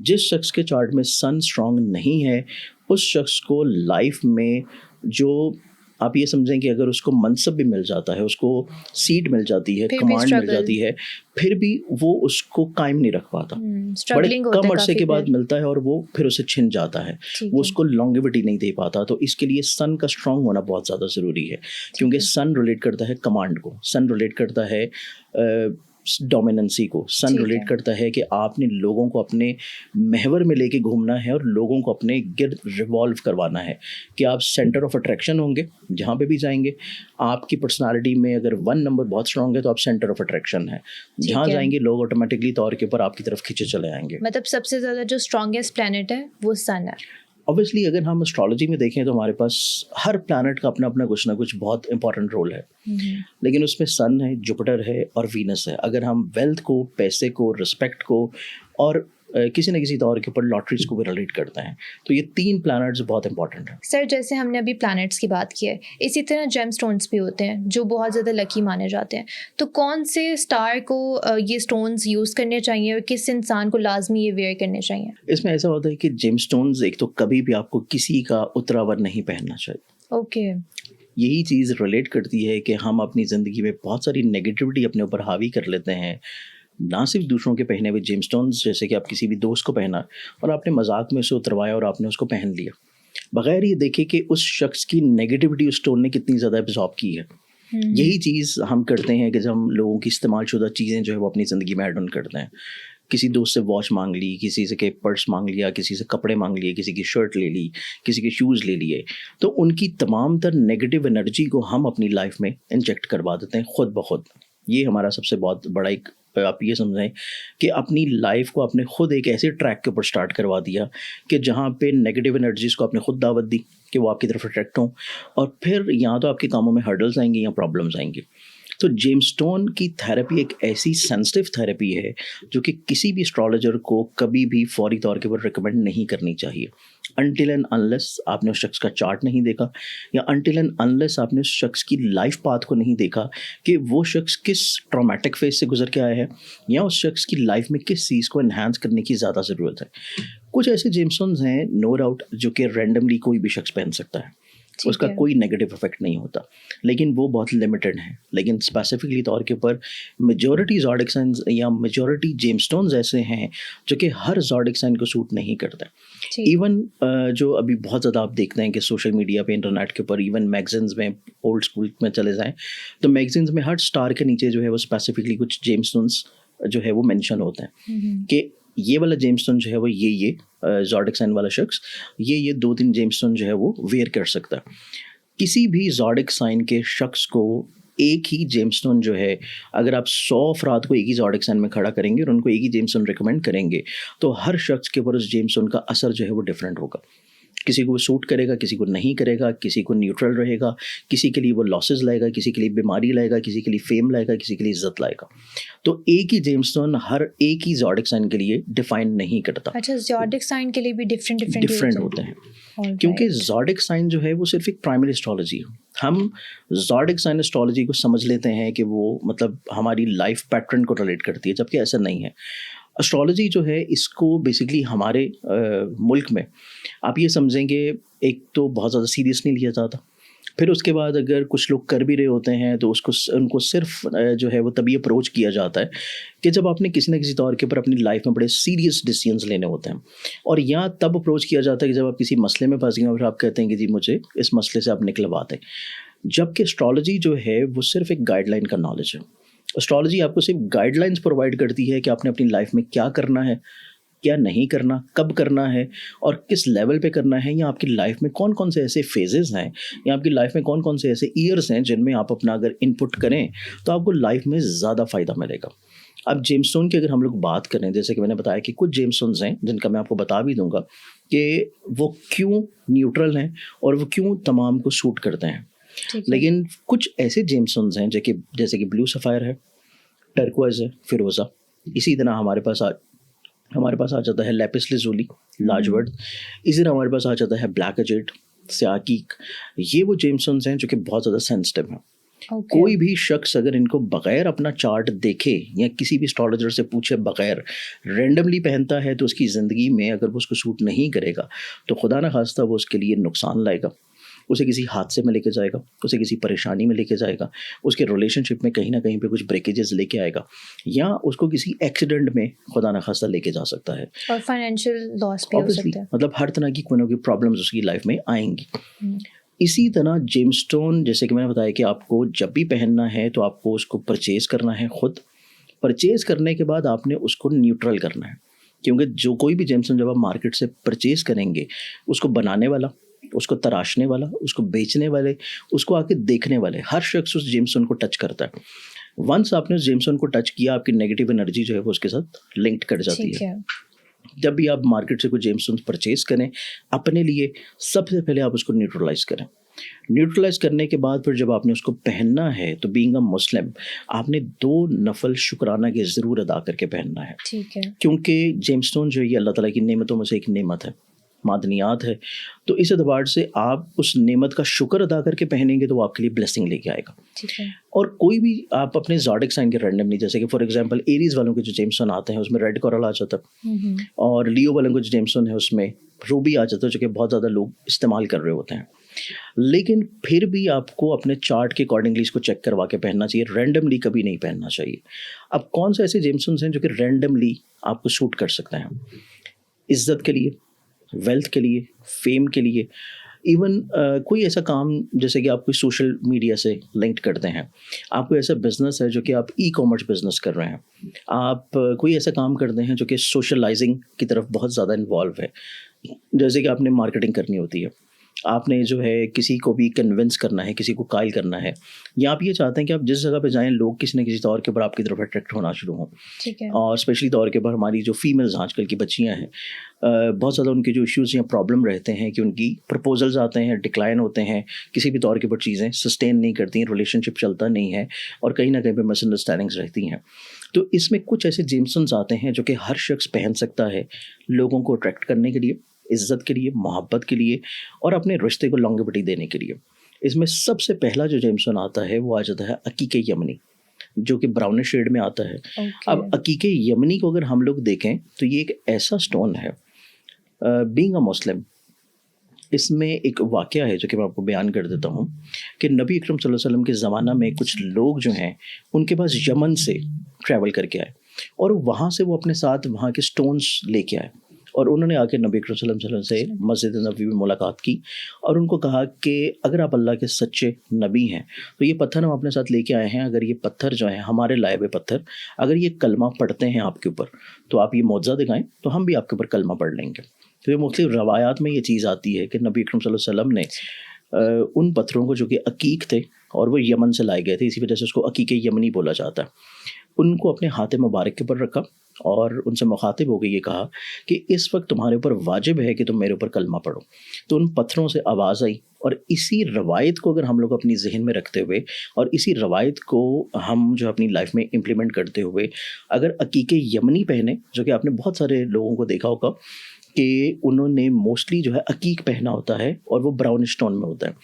जिस शख्स के चार्ट में सन स्ट्रांग नहीं है, उस शख्स को लाइफ में जो आप ये समझें कि अगर उसको मनसब भी मिल जाता है, उसको सीट मिल जाती है, कमांड मिल जाती है, फिर भी वो उसको कायम नहीं रख पाता। बड़े कम अरसे के बाद मिलता है और वो फिर उसे छिन जाता है, वो उसको लॉन्गेविटी नहीं दे पाता। तो इसके लिए सन का स्ट्रांग होना बहुत ज़्यादा ज़रूरी है, क्योंकि सन रिलेट करता है कमांड को, सन रिलेट करता है डोमिनेंसी को, सन रिलेट करता है कि आपने लोगों को अपने महवर में लेके घूमना है और लोगों को अपने गिर्द रिवॉल्व करवाना है, कि आप सेंटर ऑफ अट्रैक्शन होंगे जहाँ पे भी जाएंगे। आपकी पर्सनालिटी में अगर 1 नंबर बहुत स्ट्रांग है तो आप सेंटर ऑफ अट्रैक्शन है, जहाँ जाएंगे लोग ऑटोमेटिकली तौर के ऊपर आपकी तरफ खींचे चले आएंगे। मतलब सबसे ज़्यादा जो स्ट्रॉन्गेस्ट प्लैनेट है वो सन है। ऑब्वियसली अगर हम एस्ट्रोलॉजी में देखें तो हमारे पास हर प्लैनेट का अपना अपना कुछ ना कुछ बहुत इंपॉर्टेंट रोल है, लेकिन उसमें सन है, जुपिटर है और वीनस है। अगर हम वेल्थ को, पैसे को, रिस्पेक्ट को और किसी न किसी तौर के ऊपर लॉटरीज को भी रिलेट करते हैं, तो ये 3 प्लैनेट्स बहुत इंपॉर्टेंट हैं। सर जैसे हमने अभी प्लैनेट्स की बात की है, इसी तरह जेम स्टोन्स भी होते हैं जो बहुत ज़्यादा लकी माने जाते हैं, तो कौन से स्टार को ये स्टोन्स यूज़ करने चाहिए और किस इंसान को लाजमी ये वेयर करने चाहिए? इसमें ऐसा होता है कि जेम स्टोन्स एक तो कभी भी आपको किसी का उतरावर नहीं पहनना चाहिए। ओके। यही चीज़ रिलेट करती है कि हम अपनी ज़िंदगी में बहुत सारी नेगेटिविटी अपने ऊपर हावी कर लेते हैं, ना सिर्फ दूसरों के पहने हुए जेमस्टोन्स, जैसे कि आप किसी भी दोस्त को पहना और आपने मजाक में उसे उतरवाया और आपने उसको पहन लिया, बगैर ये देखे कि उस शख्स की नेगेटिविटी उस स्टोन ने कितनी ज़्यादा एब्जॉर्ब की है। यही चीज़ हम करते हैं कि जब हम लोगों की इस्तेमालशुदा चीज़ें जो है वो अपनी ज़िंदगी में ऐड ऑन करते हैं। किसी दोस्त से वॉच मांग ली, किसी से के पर्स मांग लिया, किसी से कपड़े मांग लिए, किसी की शर्ट ले ली, किसी के शूज़ ले लिए, तो उनकी तमाम तर नेगेटिव एनर्जी को हम अपनी लाइफ में इंजेक्ट करवा देते हैं खुद ब खुद। ये हमारा सबसे बहुत बड़ा एक, आप ये समझें कि अपनी लाइफ को आपने खुद एक ऐसे ट्रैक के ऊपर स्टार्ट करवा दिया कि जहाँ पे नेगेटिव एनर्जीज़ को आपने खुद दावत दी कि वो आपकी तरफ अट्रैक्ट हों, और फिर यहाँ तो आपके कामों में हर्डल्स आएंगे या प्रॉब्लम्स आएंगी। तो जेमस्टोन की थेरेपी एक ऐसी सेंसिटिव थेरेपी है जो कि किसी भी एस्ट्रोलॉजर को कभी भी फौरी तौर के ऊपर रिकमेंड नहीं करनी चाहिए, अनटिल एंड अनलेस आपने उस शख्स का चार्ट नहीं देखा, या अनटिल एंड अनलेस आपने उस शख्स की लाइफ पाथ को नहीं देखा कि वो शख्स किस ट्रॉमेटिक फेज से गुजर के आया है, या उस शख्स की लाइफ में किस चीज़ को एनहांस करने की ज़्यादा ज़रूरत है। कुछ ऐसे जेमस्टोन्स हैं नो डाउट जो कि रैंडमली कोई भी शख्स पहन सकता है, उसका कोई नेगेटिव इफेक्ट नहीं होता, लेकिन वो बहुत लिमिटेड है। लेकिन स्पेसिफिकली तौर के ऊपर मेजॉरिटी ज़ोडिक साइंस या मेजॉरिटी जेमस्टोन्स ऐसे हैं जो कि हर ज़ोडिक साइन को सूट नहीं करता। इवन जो अभी बहुत ज़्यादा आप देखते हैं कि सोशल मीडिया पे, इंटरनेट के ऊपर, इवन मैगजीन्स में, ओल्ड स्कूल में चले जाएं तो मैगजीन्स में हर स्टार के नीचे जो है वो स्पेसिफिकली कुछ जेमस्टोन्स जो है वो मेंशन होते हैं कि ये वाला जेमस्टोन जो है वो ये ज़ोडिक साइन वाला शख्स ये 2-3 जेमस्टोन जो है वो वेयर कर सकता है। किसी भी ज़ोडिक साइन के शख्स को एक ही जेमस्टोन जो है, अगर आप 100 अफराद को एक ही ज़ोडिक साइन में खड़ा करेंगे और उनको एक ही जेमस्टोन रिकमेंड करेंगे तो हर शख्स के ऊपर उस जेमस्टोन का असर जो है वो डिफरेंट होगा। किसी को वो सूट करेगा, किसी को नहीं करेगा, किसी को न्यूट्रल रहेगा, किसी के लिए वो लॉसेस लाएगा, किसी के लिए बीमारी लाएगा, किसी के लिए फेम लाएगा, किसी के लिए इज्जत लाएगा। तो एक ही जेमस्टोन हर एक ही ज़ोडिक साइन के लिए डिफाइन नहीं करता। अच्छा, ज़ोडिक साइन के लिए भी डिफरेंट होते हैं। क्योंकि ज़ोडिक साइन जो है वो सिर्फ एक प्राइमरी एस्ट्रोलॉजी है। हम ज़ोडिक साइन एस्ट्रोलॉजी को समझ लेते हैं कि वो मतलब हमारी लाइफ पैटर्न को रिलेट करती है, जबकि ऐसा नहीं है। एस्ट्रोलॉजी जो है इसको बेसिकली हमारे मुल्क में आप ये समझेंगे, एक तो बहुत ज़्यादा सीरियस नहीं लिया जाता, फिर उसके बाद अगर कुछ लोग कर भी रहे होते हैं तो उनको सिर्फ जो है वो तभी अप्रोच किया जाता है कि जब आपने किसी न किसी तौर के ऊपर अपनी लाइफ में बड़े सीरियस डिसीजंस लेने होते हैं, और यहाँ तब अप्रोच किया जाता है कि जब आप किसी मसले में फंस गए और आप कहते हैं कि जी मुझे इस मसले से आप निकलवा दें। जबकि एस्ट्रोलॉजी जो है वो सिर्फ एक गाइडलाइन का नॉलेज है। एस्ट्रोलॉजी आपको सिर्फ गाइडलाइंस प्रोवाइड करती है कि आपने अपनी लाइफ में क्या करना है, क्या नहीं करना, कब करना है और किस लेवल पे करना है, या आपकी लाइफ में कौन कौन से ऐसे फेजेस हैं, या आपकी लाइफ में कौन कौन से ऐसे ईयर्स हैं जिनमें आप अपना अगर इनपुट करें तो आपको लाइफ में ज़्यादा फ़ायदा मिलेगा। अब जेमस्टोन की अगर हम लोग बात करें, जैसे कि मैंने बताया कि कुछ जेमस्टोन्स हैं जिनका मैं आपको बता भी दूंगा कि वो क्यों न्यूट्रल हैं और वो क्यों तमाम को सूट करते हैं। लेकिन कुछ ऐसे जेमस्टोन्स हैं जैसे कि ब्लू सफ़ायर है, टर्कोइज है, फिरोज़ा। इसी तरह हमारे पास आ जाता है लैपिस लाजुली, लाजवर्ड। इसी तरह हमारे पास आ जाता है ब्लैक एजेट, स्याकीक। ये वो जेमस्टोन्स हैं जो कि बहुत ज़्यादा सेंसिटिव हैं। कोई भी शख्स अगर इनको बगैर अपना चार्ट देखे या किसी भी एस्ट्रोलॉजर से पूछे बगैर रैंडमली पहनता है तो उसकी ज़िंदगी में अगर वो उसको सूट नहीं करेगा तो खुदा न खास्ता वो उसके लिए नुकसान लाएगा, उसे किसी हादसे में लेके जाएगा, उसे किसी परेशानी में लेके जाएगा, उसके रिलेशनशिप में कहीं ना कहीं पे कुछ ब्रेकेजेस लेके आएगा, या उसको किसी एक्सीडेंट में खुदा न खास्ता लेके जा सकता है और फाइनेंशियल लॉस भी हो सकता है। मतलब हर तरह की कोई ना कोई प्रॉब्लम्स उसकी लाइफ में आएंगी। इसी तरह जेमस्टोन, जैसे कि मैंने बताया कि आपको जब भी पहनना है तो आपको उसको परचेज़ करना है खुद। परचेज़ करने के बाद आपने उसको न्यूट्रल करना है, क्योंकि जो कोई भी जेमस्टोन जब आप मार्केट से परचेज़ करेंगे, उसको बनाने वाला, उसको तराशने वाला, उसको बेचने वाले, उसको आके देखने वाले, हर शख्स उस जेमस्टोन को टच करता है। वंस आपने उस जेमस्टोन को टच किया, आपकी नेगेटिव एनर्जी जो है वो उसके साथ लिंक्ड कर जाती है। जब भी आप मार्केट से कोई जेमस्टोन परचेज करें अपने लिए, सबसे पहले आप उसको न्यूट्रलाइज करें। न्यूट्रलाइज करने के बाद फिर जब आपने उसको पहनना है तो बीइंग अ मुस्लिम आपने 2 नफल शुक्राना के ज़रूर अदा करके पहनना है। ठीक है। क्योंकि जेमस्टोन जो है ये अल्लाह ताला की नेमतों में से एक नेमत है, मादनियात है। तो इस एतबार से आप उस नेमत का शुक्र अदा करके पहनेंगे तो वो आपके लिए ब्लेसिंग लेके आएगा। ठीक है। और कोई भी आप अपने ज़ोडिक साइन के रैंडमली, जैसे कि फॉर एग्जांपल एरीज वालों के जो जेमस्टोन आते हैं उसमें रेड कोरल आ जाता है, और लियो वालों के जो जेमस्टोन है उसमें रूबी आ जाता है, जो कि बहुत ज़्यादा लोग इस्तेमाल कर रहे होते हैं। लेकिन फिर भी आपको अपने चार्ट के अकॉर्डिंगली इसको चेक करवा के पहनना चाहिए, रैंडमली कभी नहीं पहनना चाहिए। अब कौन से ऐसे जेमस्टोन्स हैं जो कि रैंडमली आपको सूट कर सकते हैं? इज्जत के लिए, वेल्थ के लिए, फेम के लिए, इवन कोई ऐसा काम जैसे कि आप कोई सोशल मीडिया से लिंक्ड करते हैं, आप कोई ऐसा बिजनेस है जो कि आप ई कॉमर्स बिजनेस कर रहे हैं, आप कोई ऐसा काम करते हैं जो कि सोशलाइजिंग की तरफ बहुत ज़्यादा इन्वॉल्व है, जैसे कि आपने मार्केटिंग करनी होती है, आपने जो है किसी को भी कन्विंस करना है, किसी को कायल करना है, या आप ये चाहते हैं कि आप जिस जगह पे जाएं लोग किसी न किसी तौर के ऊपर आपकी तरफ अट्रैक्ट होना शुरू हों। ठीक है। और स्पेशली तौर के ऊपर हमारी जो फीमेल्स आजकल की बच्चियां हैं, बहुत ज़्यादा उनके जो इश्यूज़ या प्रॉब्लम रहते हैं कि उनकी प्रपोजल्स आते हैं, डिक्लाइन होते हैं, किसी भी तौर के ऊपर चीज़ें सस्टेन नहीं करती हैं, रिलेशनशिप चलता नहीं है और कहीं ना कहीं पर मिसअंडरस्टैंडिंग्स रहती हैं। तो इसमें कुछ ऐसे जेमस्टोन्स आते हैं जो कि हर शख्स पहन सकता है लोगों को अट्रैक्ट करने के लिए, इज़्ज़त के लिए, मोहब्बत के लिए और अपने रिश्ते को लॉन्गेविटी देने के लिए। इसमें सबसे पहला जो जेमस्टोन आता है वो आ जाता है अकीके यमनी, जो कि ब्राउनिश शेड में आता है। अब अकीके यमनी को अगर हम लोग देखें तो ये एक ऐसा स्टोन है, बीइंग अ मुस्लिम, इसमें एक वाक़या है जो कि मैं आपको बयान कर देता हूँ कि नबी अकरम सल्लल्लाहु अलैहि वसल्लम के ज़माना में कुछ लोग जो हैं उनके पास यमन से ट्रैवल करके आए और वहाँ से वो अपने साथ वहाँ के स्टोन्स लेके आए और उन्होंने आके नबी अकरम सल्लल्लाहु अलैहि वसल्लम से मस्जिद नबवी में मुलाकात की और उनको कहा कि अगर आप अल्लाह के सच्चे नबी हैं तो ये पत्थर हम अपने साथ लेके आए हैं, अगर ये पत्थर जो हैं हमारे लाए हुए पत्थर, अगर ये कलमा पढ़ते हैं आपके ऊपर तो आप ये मौजज़ा दिखाएं तो हम भी आपके ऊपर कलमा पढ़ लेंगे। तो ये मुख्तलिफ रवायात में ये चीज़ आती है कि नबी अकरम सल्लल्लाहु अलैहि वसल्लम ने उन पत्थरों को जो कि अकीक थे और वो यमन से लाए गए थे, इसी वजह से उसको अकीके यमनी बोला जाता है, उनको अपने हाथ मुबारक के ऊपर रखा और उनसे मुखातिब हो गई, ये कहा कि इस वक्त तुम्हारे ऊपर वाजिब है कि तुम मेरे ऊपर कलमा पढ़ो। तो उन पत्थरों से आवाज़ आई और इसी रवायत को अगर हम लोग अपनी जहन में रखते हुए और इसी रवायत को हम जो अपनी लाइफ में इम्प्लीमेंट करते हुए अगर अकीके यमनी पहने, जो कि आपने बहुत सारे लोगों को देखा होगा कि उन्होंने मोस्टली जो है अकीक पहना होता है और वो ब्राउन स्टोन में होता है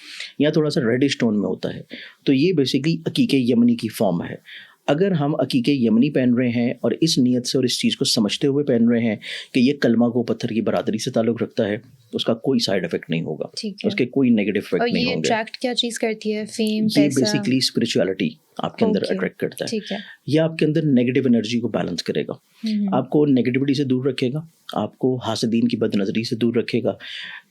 या थोड़ा सा रेड स्टोन में होता है, तो ये बेसिकली अकीके यमनी की फॉर्म है। अगर हम अकीके यमनी पहन रहे हैं और इस नीयत से और इस चीज़ को समझते हुए पहन रहे हैं कि ये कलमा को पत्थर की बरादरी से ताल्लुक़ रखता है, उसका कोई साइड इफेक्ट नहीं होगा, उसके कोई नेगेटिव इफेक्ट नहीं होंगे। और ये अट्रैक्ट क्या चीज़ करती है? फेम, ये पैसा? बेसिकली स्पिरिचुअलिटी आपके अंदर अट्रैक्ट करता है। ठीक है। ये आपके अंदर नेगेटिव एनर्जी को बैलेंस करेगा, आपको नेगेटिविटी से दूर रखेगा, आपको हासदीन की बदनज़री से दूर रखेगा।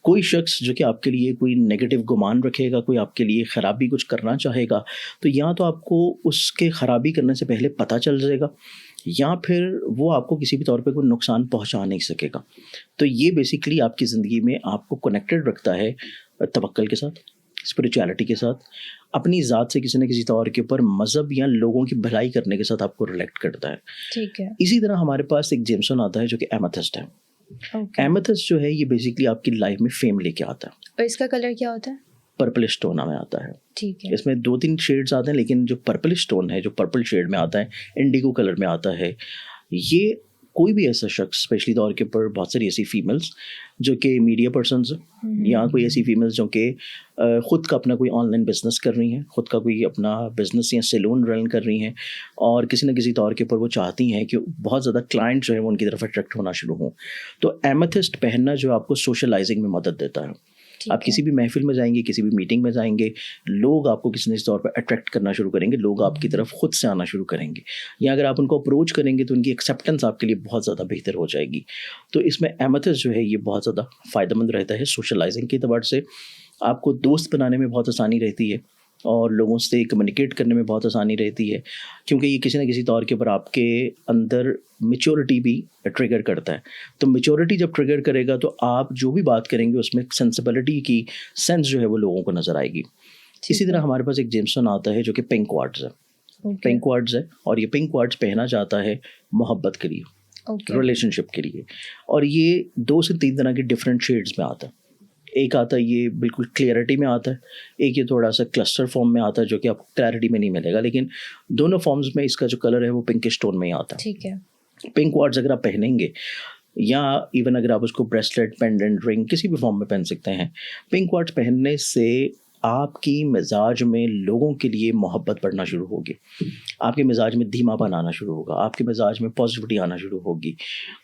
कोई शख्स जो कि आपके लिए कोई नेगेटिव गुमान रखेगा, कोई आपके लिए ख़राबी कुछ करना चाहेगा, तो या तो आपको उसके ख़राबी करने से पहले पता चल जाएगा, या फिर वो आपको किसी भी तौर पे कोई नुकसान पहुंचा नहीं सकेगा। तो ये बेसिकली आपकी ज़िंदगी में आपको कनेक्टेड रखता है तवक्कल के साथ, स्पिरिचुअलिटी के साथ, अपनी ज़ात से किसी न किसी तौर के ऊपर, मज़हब या लोगों की भलाई करने के साथ आपको रिलेक्ट करता है। ठीक है। इसी तरह हमारे पास एक जेमस्टोन आता है जो कि एमेथिस्ट है। ओके। एमेथिस्ट जो है ये बेसिकली आपकी लाइफ में फेम लेके आता है। और इसका कलर क्या होता है? पर्पल स्टोन में आता है। ठीक है। इसमें 2-3 शेड्स आते हैं, लेकिन जो पर्पल स्टोन है, जो पर्पल शेड में आता है, इंडिगो कलर में आता है, ये कोई भी ऐसा शख्स, स्पेशली तौर के ऊपर बहुत सारी ऐसी फीमेल्स जो कि मीडिया पर्सन्स या कोई ऐसी फीमेल्स जो कि ख़ुद का अपना कोई ऑनलाइन बिजनेस कर रही हैं, ख़ुद का कोई अपना बिजनेस या सैलून रन कर रही हैं, और किसी न किसी तौर के ऊपर वो चाहती हैं कि बहुत ज़्यादा क्लाइंट जो है वो उनकी तरफ अट्रैक्ट होना शुरू हों, तो एमेथिस्ट पहनना जो आपको सोशलाइजिंग में मदद देता है। आप किसी भी महफिल में जाएंगे, किसी भी मीटिंग में जाएंगे, लोग आपको किसी न किसी तौर पर अट्रैक्ट करना शुरू करेंगे, लोग आपकी तरफ खुद से आना शुरू करेंगे, या अगर आप उनको अप्रोच करेंगे तो उनकी एक्सेप्टेंस आपके लिए बहुत ज़्यादा बेहतर हो जाएगी। तो इसमें एमेथिस्ट जो है ये बहुत ज़्यादा फ़ायदेमंद रहता है सोशलाइजिंग के एतबार से। आपको दोस्त बनाने में बहुत आसानी रहती है और लोगों से कम्युनिकेट करने में बहुत आसानी रहती है, क्योंकि ये किसी न किसी तौर के ऊपर आपके अंदर मैच्योरिटी भी ट्रिगर करता है। तो मैच्योरिटी जब ट्रिगर करेगा तो आप जो भी बात करेंगे उसमें सेंसिबिलिटी की सेंस जो है वो लोगों को नज़र आएगी। इसी तरह हमारे पास एक जेमस्टोन आता है जो कि पिंक क्वार्ट्ज है। पिंक क्वार्ट्ज है और ये पिंक क्वार्ट्ज पहना जाता है मोहब्बत के लिए, रिलेशनशिप के लिए, और ये 2 से 3 तरह के डिफरेंट शेड्स में आता है। एक आता है ये बिल्कुल क्लियरिटी में आता है, एक ये थोड़ा सा क्लस्टर फॉर्म में आता है जो कि आपको क्लैरिटी में नहीं मिलेगा, लेकिन दोनों फॉर्म्स में इसका जो कलर है वो पिंक स्टोन में ही आता है। ठीक है। पिंक क्वार्ट्ज अगर आप पहनेंगे, या इवन अगर आप उसको ब्रेसलेट, पेंडेंट, रिंग किसी भी फॉर्म में पहन सकते हैं, पिंक क्वार्ट्ज पहनने से आपकी मिजाज में लोगों के लिए मोहब्बत बढ़ना शुरू होगी, आपके मिजाज में धीमापन आना शुरू होगा, आपके मिजाज में पॉजिटिविटी आना शुरू होगी।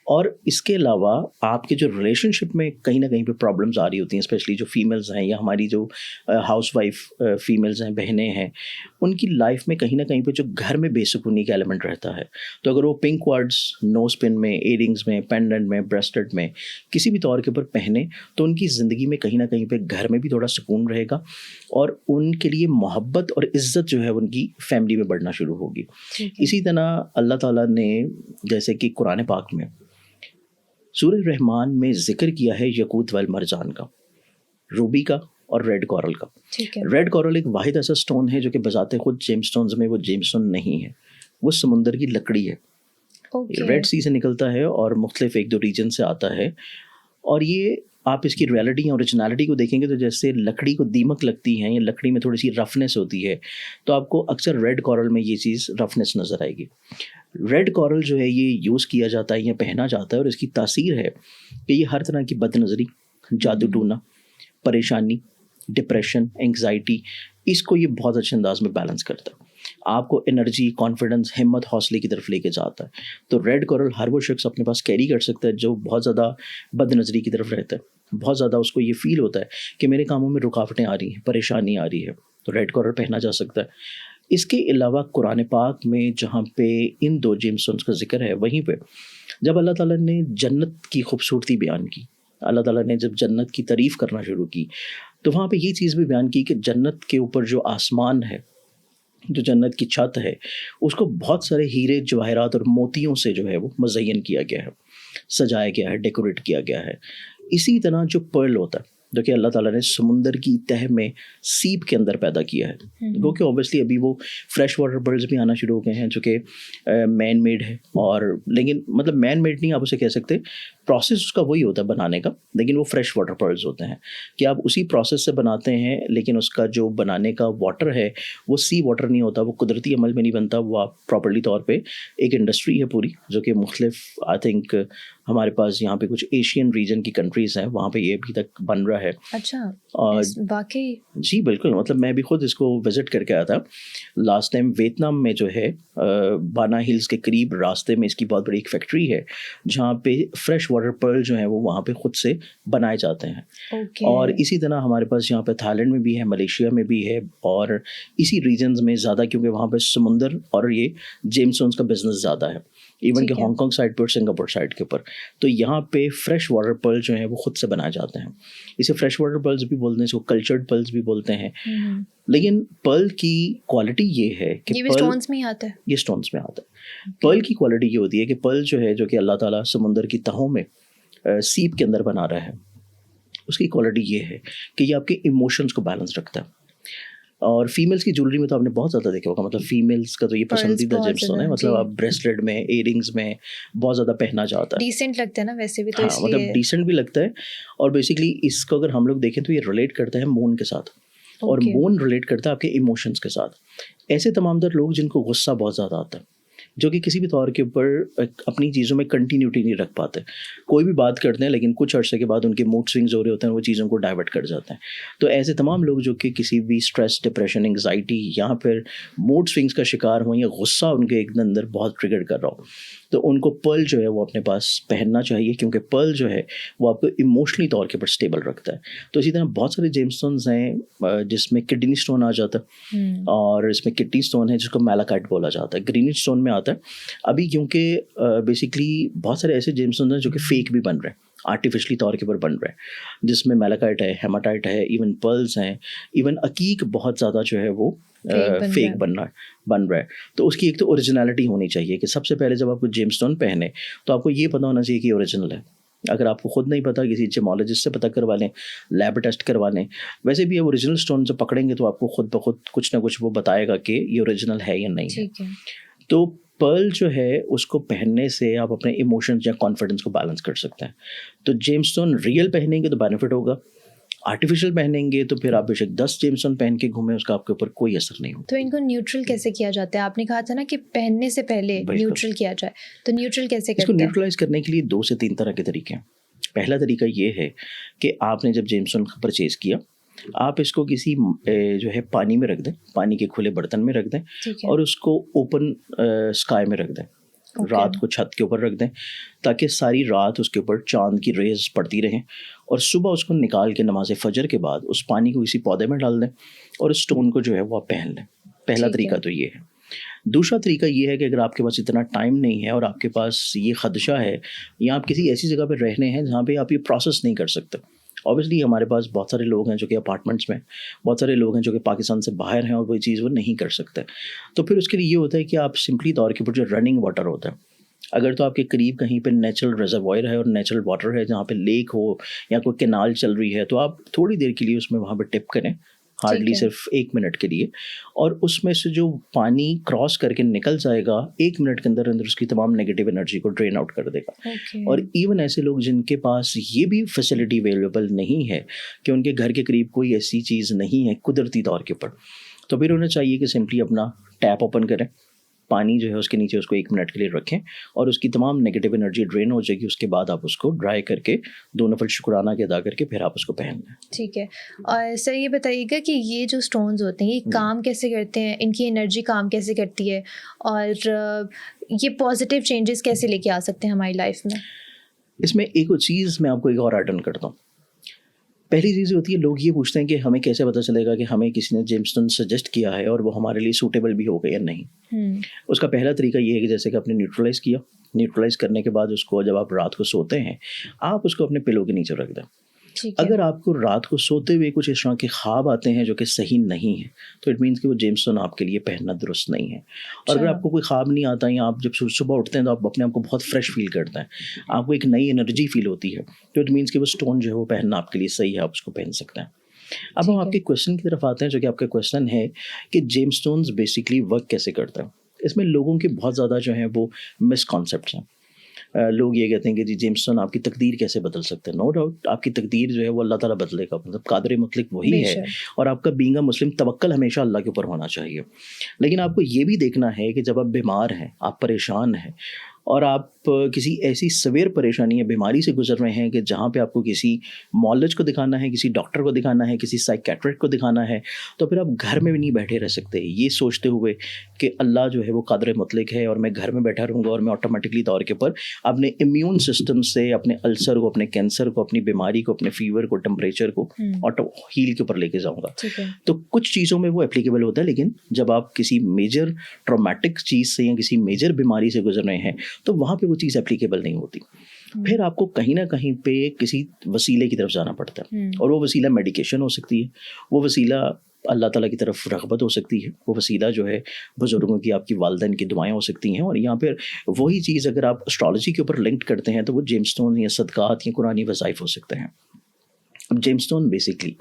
और इसके अलावा आपके जो रिलेशनशिप में कहीं ना कहीं पे प्रॉब्लम्स आ रही होती हैं, स्पेशली जो फीमेल्स हैं या हमारी जो हाउसवाइफ फीमेल्स हैं, बहनें हैं, उनकी लाइफ में कहीं ना कहीं पे जो घर में बेसुकूनी का एलिमेंट रहता है, तो अगर वो पिंक क्वार्ट्ज नोज पिन में, इयरिंग्स में, पेंडेंट में, ब्रेसलेट में किसी भी तौर के ऊपर पहने तो उनकी ज़िंदगी में कहीं ना कहीं पे घर में भी थोड़ा सुकून रहेगा और उनके लिए मोहब्बत और इज़्ज़त जो है उनकी फैमिली में बढ़ना शुरू होगी। इसी तरह अल्लाह ताला ने जैसे कि कुरान पाक में सूरह रहमान में जिक्र किया है यकूत वल मरजान का, रूबी का और रेड कोरल का। रेड कोरल एक वाहिद ऐसा स्टोन है जो कि बजाते खुद जेमस्टोन्स में वो जेमस्टोन नहीं है, वो समुंदर की लकड़ी है। रेड सी से निकलता है और मुख्तलिफ 1-2 रीजन से आता है, और ये आप इसकी रियलिटी या ओरिजिनलिटी को देखेंगे तो जैसे लकड़ी को दीमक लगती है या लकड़ी में थोड़ी सी रफनेस होती है, तो आपको अक्सर रेड कोरल में ये चीज़ रफनेस नज़र आएगी। रेड कोरल जो है ये यूज़ किया जाता है या पहना जाता है, और इसकी तासीर है कि ये हर तरह की बदनज़री, जादू टूना, परेशानी, डिप्रेशन, एंग्जाइटी, इसको ये बहुत अच्छे अंदाज में बैलेंस करता है, आपको एनर्जी, कॉन्फिडेंस, हिम्मत, हौसले की तरफ लेके जाता है। तो रेड कोरल हर वो शख्स अपने पास कैरी कर सकता है जो बहुत ज़्यादा बदनज़री की तरफ रहता है, बहुत ज़्यादा उसको ये फील होता है कि मेरे कामों में रुकावटें आ रही हैं, परेशानी आ रही है, तो रेड कोरल पहना जा सकता है। इसके अलावा कुरान पाक में जहाँ पे इन 2 जेमस्टोन्स का जिक्र है, वहीं पे जब अल्लाह ताला ने जन्नत की खूबसूरती बयान की, अल्लाह ताला ने जब जन्नत की तारीफ़ करना शुरू की, तो वहाँ पे ये चीज़ भी बयान की कि जन्नत के ऊपर जो आसमान है, जो जन्नत की छत है, उसको बहुत सारे हीरे, जवाहरात और मोतियों से जो है वो मुज़य्यन किया गया है, सजाया गया है, डेकोरेट किया गया है। इसी तरह जो पर्ल होता है जो कि अल्लाह ताला ने समुंदर की तह में सीप के अंदर पैदा किया है, क्योंकि ऑब्वियसली अभी वो फ्रेश वाटर पर्ल्स भी आना शुरू हो गए हैं जो कि मैन मेड है, और लेकिन मतलब मैन मेड नहीं आप उसे कह सकते, प्रोसेस उसका वही होता है बनाने का, लेकिन वो फ्रेश वाटर पर्ल्स होते हैं कि आप उसी प्रोसेस से बनाते हैं, लेकिन उसका जो बनाने का वाटर है वो सी वाटर नहीं होता, वो कुदरती अमल में नहीं बनता, वो आप प्रॉपर्ली तौर पे एक इंडस्ट्री है पूरी जो कि मुख्तलिफ आई थिंक हमारे पास यहाँ पे कुछ एशियन रीजन की कंट्रीज़ हैं, वहाँ पे ये अभी तक बन रहा है। अच्छा, वाकई? जी बिल्कुल, मतलब मैं भी खुद इसको विज़िट करके आया था लास्ट टाइम। वियतनाम में जो है बाना हिल्स के करीब रास्ते में इसकी बहुत बड़ी एक फैक्ट्री है जहाँ पे फ्रेश वाटर पर्ल जो है वो वहाँ पे खुद से बनाए जाते हैं। और इसी तरह हमारे पास यहाँ पे थाईलैंड में भी है, मलेशिया में भी है, और इसी रीजन्स में ज़्यादा क्योंकि वहाँ पे समुंदर और ये जेमस्टोन्स का बिजनेस ज़्यादा है। इवन कि ठीक है। हांगकांग साइड पे और सिंगापुर साइड के ऊपर। तो यहाँ पे फ्रेश वाटर पर्ल जो है वो खुद से बनाए जाते हैं। इसे फ्रेश वाटर पर्ल्स भी बोलते हैं, इसको कल्चर्ड पर्ल्स भी बोलते हैं। लेकिन पर्ल की क्वालिटी ये है कि ये भी पर्ल स्टोन्स में ही आता है। ये स्टोन्स में आता है। पर्ल की क्वालिटी ये होती है कि पर्ल जो है, जो कि अल्लाह ताला समुंदर की तहों में सीप के अंदर बना रहा है, उसकी क्वालिटी ये है कि ये आपके इमोशंस को बैलेंस रखता है। और फीमेल्स की ज्वेलरी में तो आपने बहुत ज़्यादा देखा होगा, मतलब फीमेल्स का तो ये Pearls पसंदीदा बहुत जेमस्टोन है, ज़्यादा, मतलब जी। आप ब्रेसलेट में, इयरिंग्स में बहुत ज़्यादा पहना जाता है। डिसेंट लगता है ना वैसे भी, तो हाँ, इसलिए मतलब डिसेंट भी लगता है। और बेसिकली इसको अगर हम लोग देखें तो ये रिलेट करता है मून के साथ, और Okay. मून रिलेट करता है आपके इमोशंस के साथ। ऐसे तमाम तर लोग जिनको गुस्सा बहुत ज़्यादा आता है, जो कि किसी भी तौर के ऊपर अपनी चीज़ों में कंटिन्यूटी नहीं रख पाते, कोई भी बात करते हैं लेकिन कुछ अर्से के बाद उनके मूड स्विंग्स हो रहे होते हैं, वो चीज़ों को डाइवर्ट कर जाते हैं। तो ऐसे तमाम लोग जो कि किसी भी स्ट्रेस, डिप्रेशन, एंग्जाइटी या फिर मूड स्विंग्स का शिकार हो, या गुस्सा उनके एक अंदर बहुत ट्रिगर कर रहा हो, तो उनको पर्ल जो है वो अपने पास पहनना चाहिए, क्योंकि पर्ल जो है वो आपको इमोशनली तौर के ऊपर स्टेबल रखता है। तो इसी तरह बहुत सारे जेमस्टोन्स हैं जिसमें किडनी स्टोन आ जाता है, और इसमें किडनी स्टोन है जिसको मैलाकाइट बोला जाता है, ग्रीनिश स्टोन में आता है। अभी क्योंकि बेसिकली बहुत सारे ऐसे जेमस्टोन्स हैं जो कि फेक भी बन रहे हैं, आर्टिफिशियली तौर के ऊपर बन रहे हैं, जिसमें मैलाकाइट है, हेमाटाइट है, इवन पर्ल्स हैं, इवन अकीक बहुत ज़्यादा जो है वो फेक बन रहा है। तो उसकी एक तो ओरिजिनलिटी होनी चाहिए कि सबसे पहले जब आपको जेमस्टोन पहने तो आपको ये पता होना चाहिए कि ओरिजिनल है। अगर आपको खुद नहीं पता, किसी जेमोलॉजिस्ट से पता करवा लें, लैब टेस्ट करवा लें। वैसे भी अब ओरिजिनल स्टोन जब पकड़ेंगे तो आपको खुद ब खुद कुछ ना कुछ वो बताएगा कि ये ओरिजिनल है या नहीं है। ठीक है। तो पर्ल जो है उसको पहनने से आप अपने इमोशंस या कॉन्फिडेंस को बैलेंस कर सकते हैं। तो जेमस्टोन रियल पहनेंगे तो बेनिफिट होगा, आर्टिफिशियल पहनेंगे तो फिर आप बेशक 10 जेमस्टोन पहन के घूमें, उसका आपके ऊपर कोई असर नहीं होगा। तो इनको न्यूट्रल कैसे किया जाता है? आपने कहा था ना कि पहनने से पहले बिल्कुल। न्यूट्रल किया जाए, तो न्यूट्रल कैसे इसको करते हैं? न्यूट्रलाइज करने के लिए 2 से 3 तरह के तरीके हैं। पहला तरीका ये है कि आपने जब जेमस्टोन परचेज किया, आप इसको किसी जो है पानी में रख दें, पानी के खुले बर्तन में रख दें, ठीक है। और उसको ओपन स्काई में रख दें। Okay. रात को छत के ऊपर रख दें ताकि सारी रात उसके ऊपर चांद की रेज पड़ती रहें, और सुबह उसको निकाल के नमाज फजर के बाद उस पानी को किसी पौधे में डाल दें और उस स्टोन को जो है वो आप पहन लें। पहला ठीक तरीका है। तो ये है। दूसरा तरीका ये है कि अगर आपके पास इतना टाइम नहीं है और आपके पास ये खदशा है, या आप किसी ऐसी जगह पर रहने हैं जहाँ पे आप ये प्रोसेस नहीं कर सकते। ऑब्वियसली हमारे पास बहुत सारे लोग हैं जो कि अपार्टमेंट्स में, बहुत सारे लोग हैं जो कि पाकिस्तान से बाहर हैं और वो चीज़ वो नहीं कर सकते। तो फिर उसके लिए ये होता है कि आप सिंपली तौर के ऊपर जो रनिंग वाटर होता है, अगर तो आपके करीब कहीं पे नेचुरल रिजर्वॉयर है और नेचुरल वाटर है, जहाँ पे लेक हो या कोई कैनाल चल रही है, तो आप थोड़ी देर के लिए उसमें वहाँ पे टिप करें, हार्डली है। सिर्फ 1 मिनट के लिए, और उसमें से जो पानी क्रॉस करके निकल जाएगा 1 मिनट के अंदर अंदर उसकी तमाम नेगेटिव एनर्जी को ड्रेन आउट कर देगा। Okay. और इवन ऐसे लोग जिनके पास ये भी फैसिलिटी अवेलेबल नहीं है कि उनके घर के करीब कोई ऐसी चीज़ नहीं है कुदरती तौर के ऊपर, तो फिर उन्हें चाहिए कि सिंपली अपना टैप ओपन करें, पानी जो है उसके नीचे उसको 1 मिनट के लिए रखें, और उसकी तमाम नेगेटिव एनर्जी ड्रेन हो जाएगी। उसके बाद आप उसको ड्राई करके 2 नफल शुक्राना के अदा करके फिर आप उसको पहन लें। ठीक है। और सर ये बताइएगा कि ये जो स्टोन्स होते हैं ये काम कैसे करते हैं, इनकी एनर्जी काम कैसे करती है, और ये पॉजिटिव चेंजेस कैसे लेके आ सकते हैं हमारी लाइफ में? इसमें एक चीज़ मैं आपको एक और ऐड ऑन करता हूँ। पहली चीज़ होती है, लोग ये पूछते हैं कि हमें कैसे पता चलेगा कि हमें किसी ने जेमस्टोन सजेस्ट किया है और वो हमारे लिए सूटेबल भी होगा या नहीं। उसका पहला तरीका ये है कि जैसे कि आपने न्यूट्रलाइज़ किया, न्यूट्रलाइज़ करने के बाद उसको जब आप रात को सोते हैं, आप उसको अपने पिलो के नीचे रख दें। ठीक है। अगर आपको रात को सोते हुए कुछ इस तरह के ख्वाब आते हैं जो कि सही नहीं है, तो इट मीन्स कि वो जेमस्टोन आपके लिए पहनना दुरुस्त नहीं है। और अगर अच्छा। आपको कोई ख्वाब नहीं आता, या आप जब सुबह उठते हैं तो आप अपने आप को बहुत फ्रेश फील करते हैं, आपको एक नई एनर्जी फील होती है, तो इट मीन्स कि वो स्टोन जो है वो पहनना आपके लिए सही है, आप उसको पहन सकते हैं। अब हम आपके क्वेश्चन की तरफ आते हैं, जो कि आपका क्वेश्चन है कि जेमस्टोन्स बेसिकली वर्क कैसे करता है। इसमें लोगों के बहुत ज़्यादा जो है वो मिसकॉन्सेप्ट्स हैं। लोग ये कहते हैं कि जी जेमस्टोन आपकी तकदीर कैसे बदल सकते हैं। नो डाउट आपकी तकदीर जो है वो अल्लाह ताला बदलेगा, मतलब कादर मुतलक वही है, और आपका बीइंग अ मुस्लिम तवक्कल हमेशा अल्लाह के ऊपर होना चाहिए। लेकिन आपको ये भी देखना है कि जब आप बीमार हैं, आप परेशान हैं, और आप किसी ऐसी सवेर परेशानी या बीमारी से गुजर रहे हैं कि जहाँ पे आपको किसी मौलज को दिखाना है, किसी डॉक्टर को दिखाना है, किसी साइकेट्रिस्ट को दिखाना है, तो फिर आप घर में भी नहीं बैठे रह सकते ये सोचते हुए कि अल्लाह जो है वो कादर मुतलक है और मैं घर में बैठा रहूँगा और मैं ऑटोमेटिकली तौर के ऊपर अपने इम्यून सिस्टम से अपने अल्सर को, अपने कैंसर को, अपनी बीमारी को, अपने फीवर को, टेम्परेचर को ऑटो हील के ऊपर लेके जाऊँगा। तो कुछ चीज़ों में वो एप्लीकेबल होता है, लेकिन जब आप किसी मेजर ट्रॉमेटिक चीज़ से या किसी मेजर बीमारी से गुजर रहे हैं तो वहाँ पे वो चीज़ एप्लीकेबल नहीं होती। फिर आपको कहीं ना कहीं पे किसी वसीले की तरफ जाना पड़ता है, और वो वसीला मेडिकेशन हो सकती है, वो वसीला अल्लाह ताला की तरफ रग़बत हो सकती है, वो वसीला जो है बुज़ुर्गों की, आपकी वालिदैन की दुआएं हो सकती हैं, और यहाँ पर वही चीज़ अगर आप एस्ट्रोलॉजी के ऊपर लिंक करते हैं तो वो जेमस्टोन या सदक़ात या कुरानी वज़ाइफ हो सकते हैं। अब जेमस्टोन बेसिकली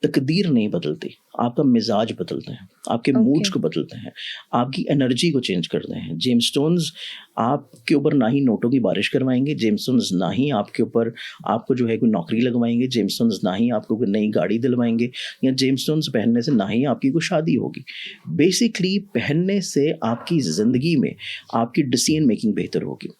तकदीर नहीं बदलती, आपका मिजाज बदलते हैं, आपके मूड्स को बदलते हैं, आपकी एनर्जी को चेंज करते हैं। जेमस्टोन्स आपके ऊपर ना ही नोटों की बारिश करवाएंगे, जेमस्टोन्स ना ही आपके ऊपर आपको जो है कोई नौकरी लगवाएंगे, जेमस्टोन्स ना ही आपको कोई नई गाड़ी दिलवाएंगे, या जेमस्टोन्स पहनने से ना ही आपकी कोई शादी होगी। बेसिकली पहनने से आपकी ज़िंदगी में आपकी डिसीजन मेकिंग बेहतर होगी,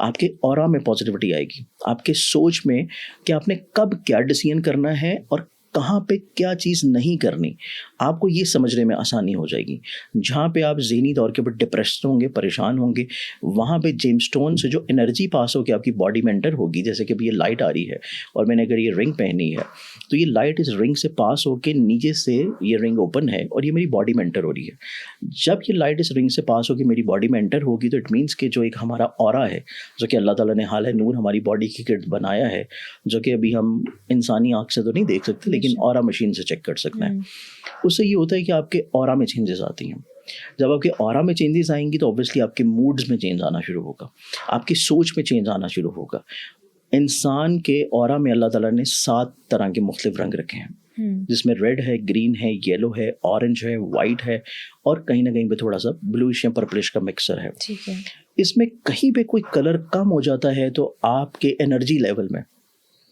आपके ऑरा में पॉजिटिविटी आएगी, आपके सोच में कि आपने कब क्या डिसीजन करना है और कहाँ पे क्या चीज़ नहीं करनी, आपको ये समझने में आसानी हो जाएगी। जहाँ पे आप ज़हनी तौर के ऊपर डिप्रेस्ड होंगे, परेशान होंगे, वहाँ पे जेमस्टोन से जो एनर्जी पास होकर आपकी बॉडी में एंटर होगी, जैसे कि अभी ये लाइट आ रही है और मैंने अगर ये रिंग पहनी है तो ये लाइट इस रिंग से पास होकर नीचे से ये रिंग ओपन है और ये मेरी बॉडी में एंटर हो रही है। जब ये लाइट इस रिंग से पास होकर मेरी बॉडी में एंटर होगी तो इट मीन्स कि जो एक हमारा ऑरा है, जो कि अल्लाह ताला ने हाल नूर हमारी बॉडी की गिर्द बनाया है, जो कि अभी हम इंसानी आँख से तो नहीं देख सकते लेकिन ऑरा मशीन से चेक कर सकते हैं, उससे ये होता है कि आपके ऑरा में चेंजेस आती हैं। जब आपके ऑरा में चेंजेस आएंगी तो ऑब्वियसली आपके मूड्स में चेंज आना शुरू होगा, आपकी सोच में चेंज आना शुरू होगा। इंसान के ऑरा में अल्लाह ताला ने 7 तरह के मुख्तलिफ रंग रखे हैं, जिसमें रेड है, ग्रीन है, येलो है, ऑरेंज है, वाइट है, और कहीं ना कहीं पे थोड़ा सा ब्लूइश या पर्पलिश का मिक्सर है। ठीक है। इसमें कहीं पे कोई कलर कम हो जाता है तो आपके एनर्जी लेवल में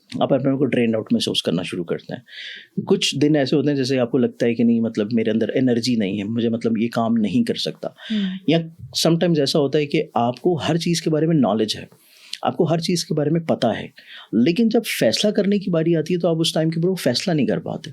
आप अपने को ड्रेन आउट महसूस करना शुरू करते हैं। कुछ दिन ऐसे होते हैं जैसे आपको लगता है कि नहीं, मतलब मेरे अंदर एनर्जी नहीं है, मुझे मतलब ये काम नहीं कर सकता। या समटाइम्स ऐसा होता है कि आपको हर चीज़ के बारे में नॉलेज है, आपको हर चीज़ के बारे में पता है, लेकिन जब फैसला करने की बारी आती है तो आप उस टाइम के ऊपर वो फैसला नहीं कर पाते।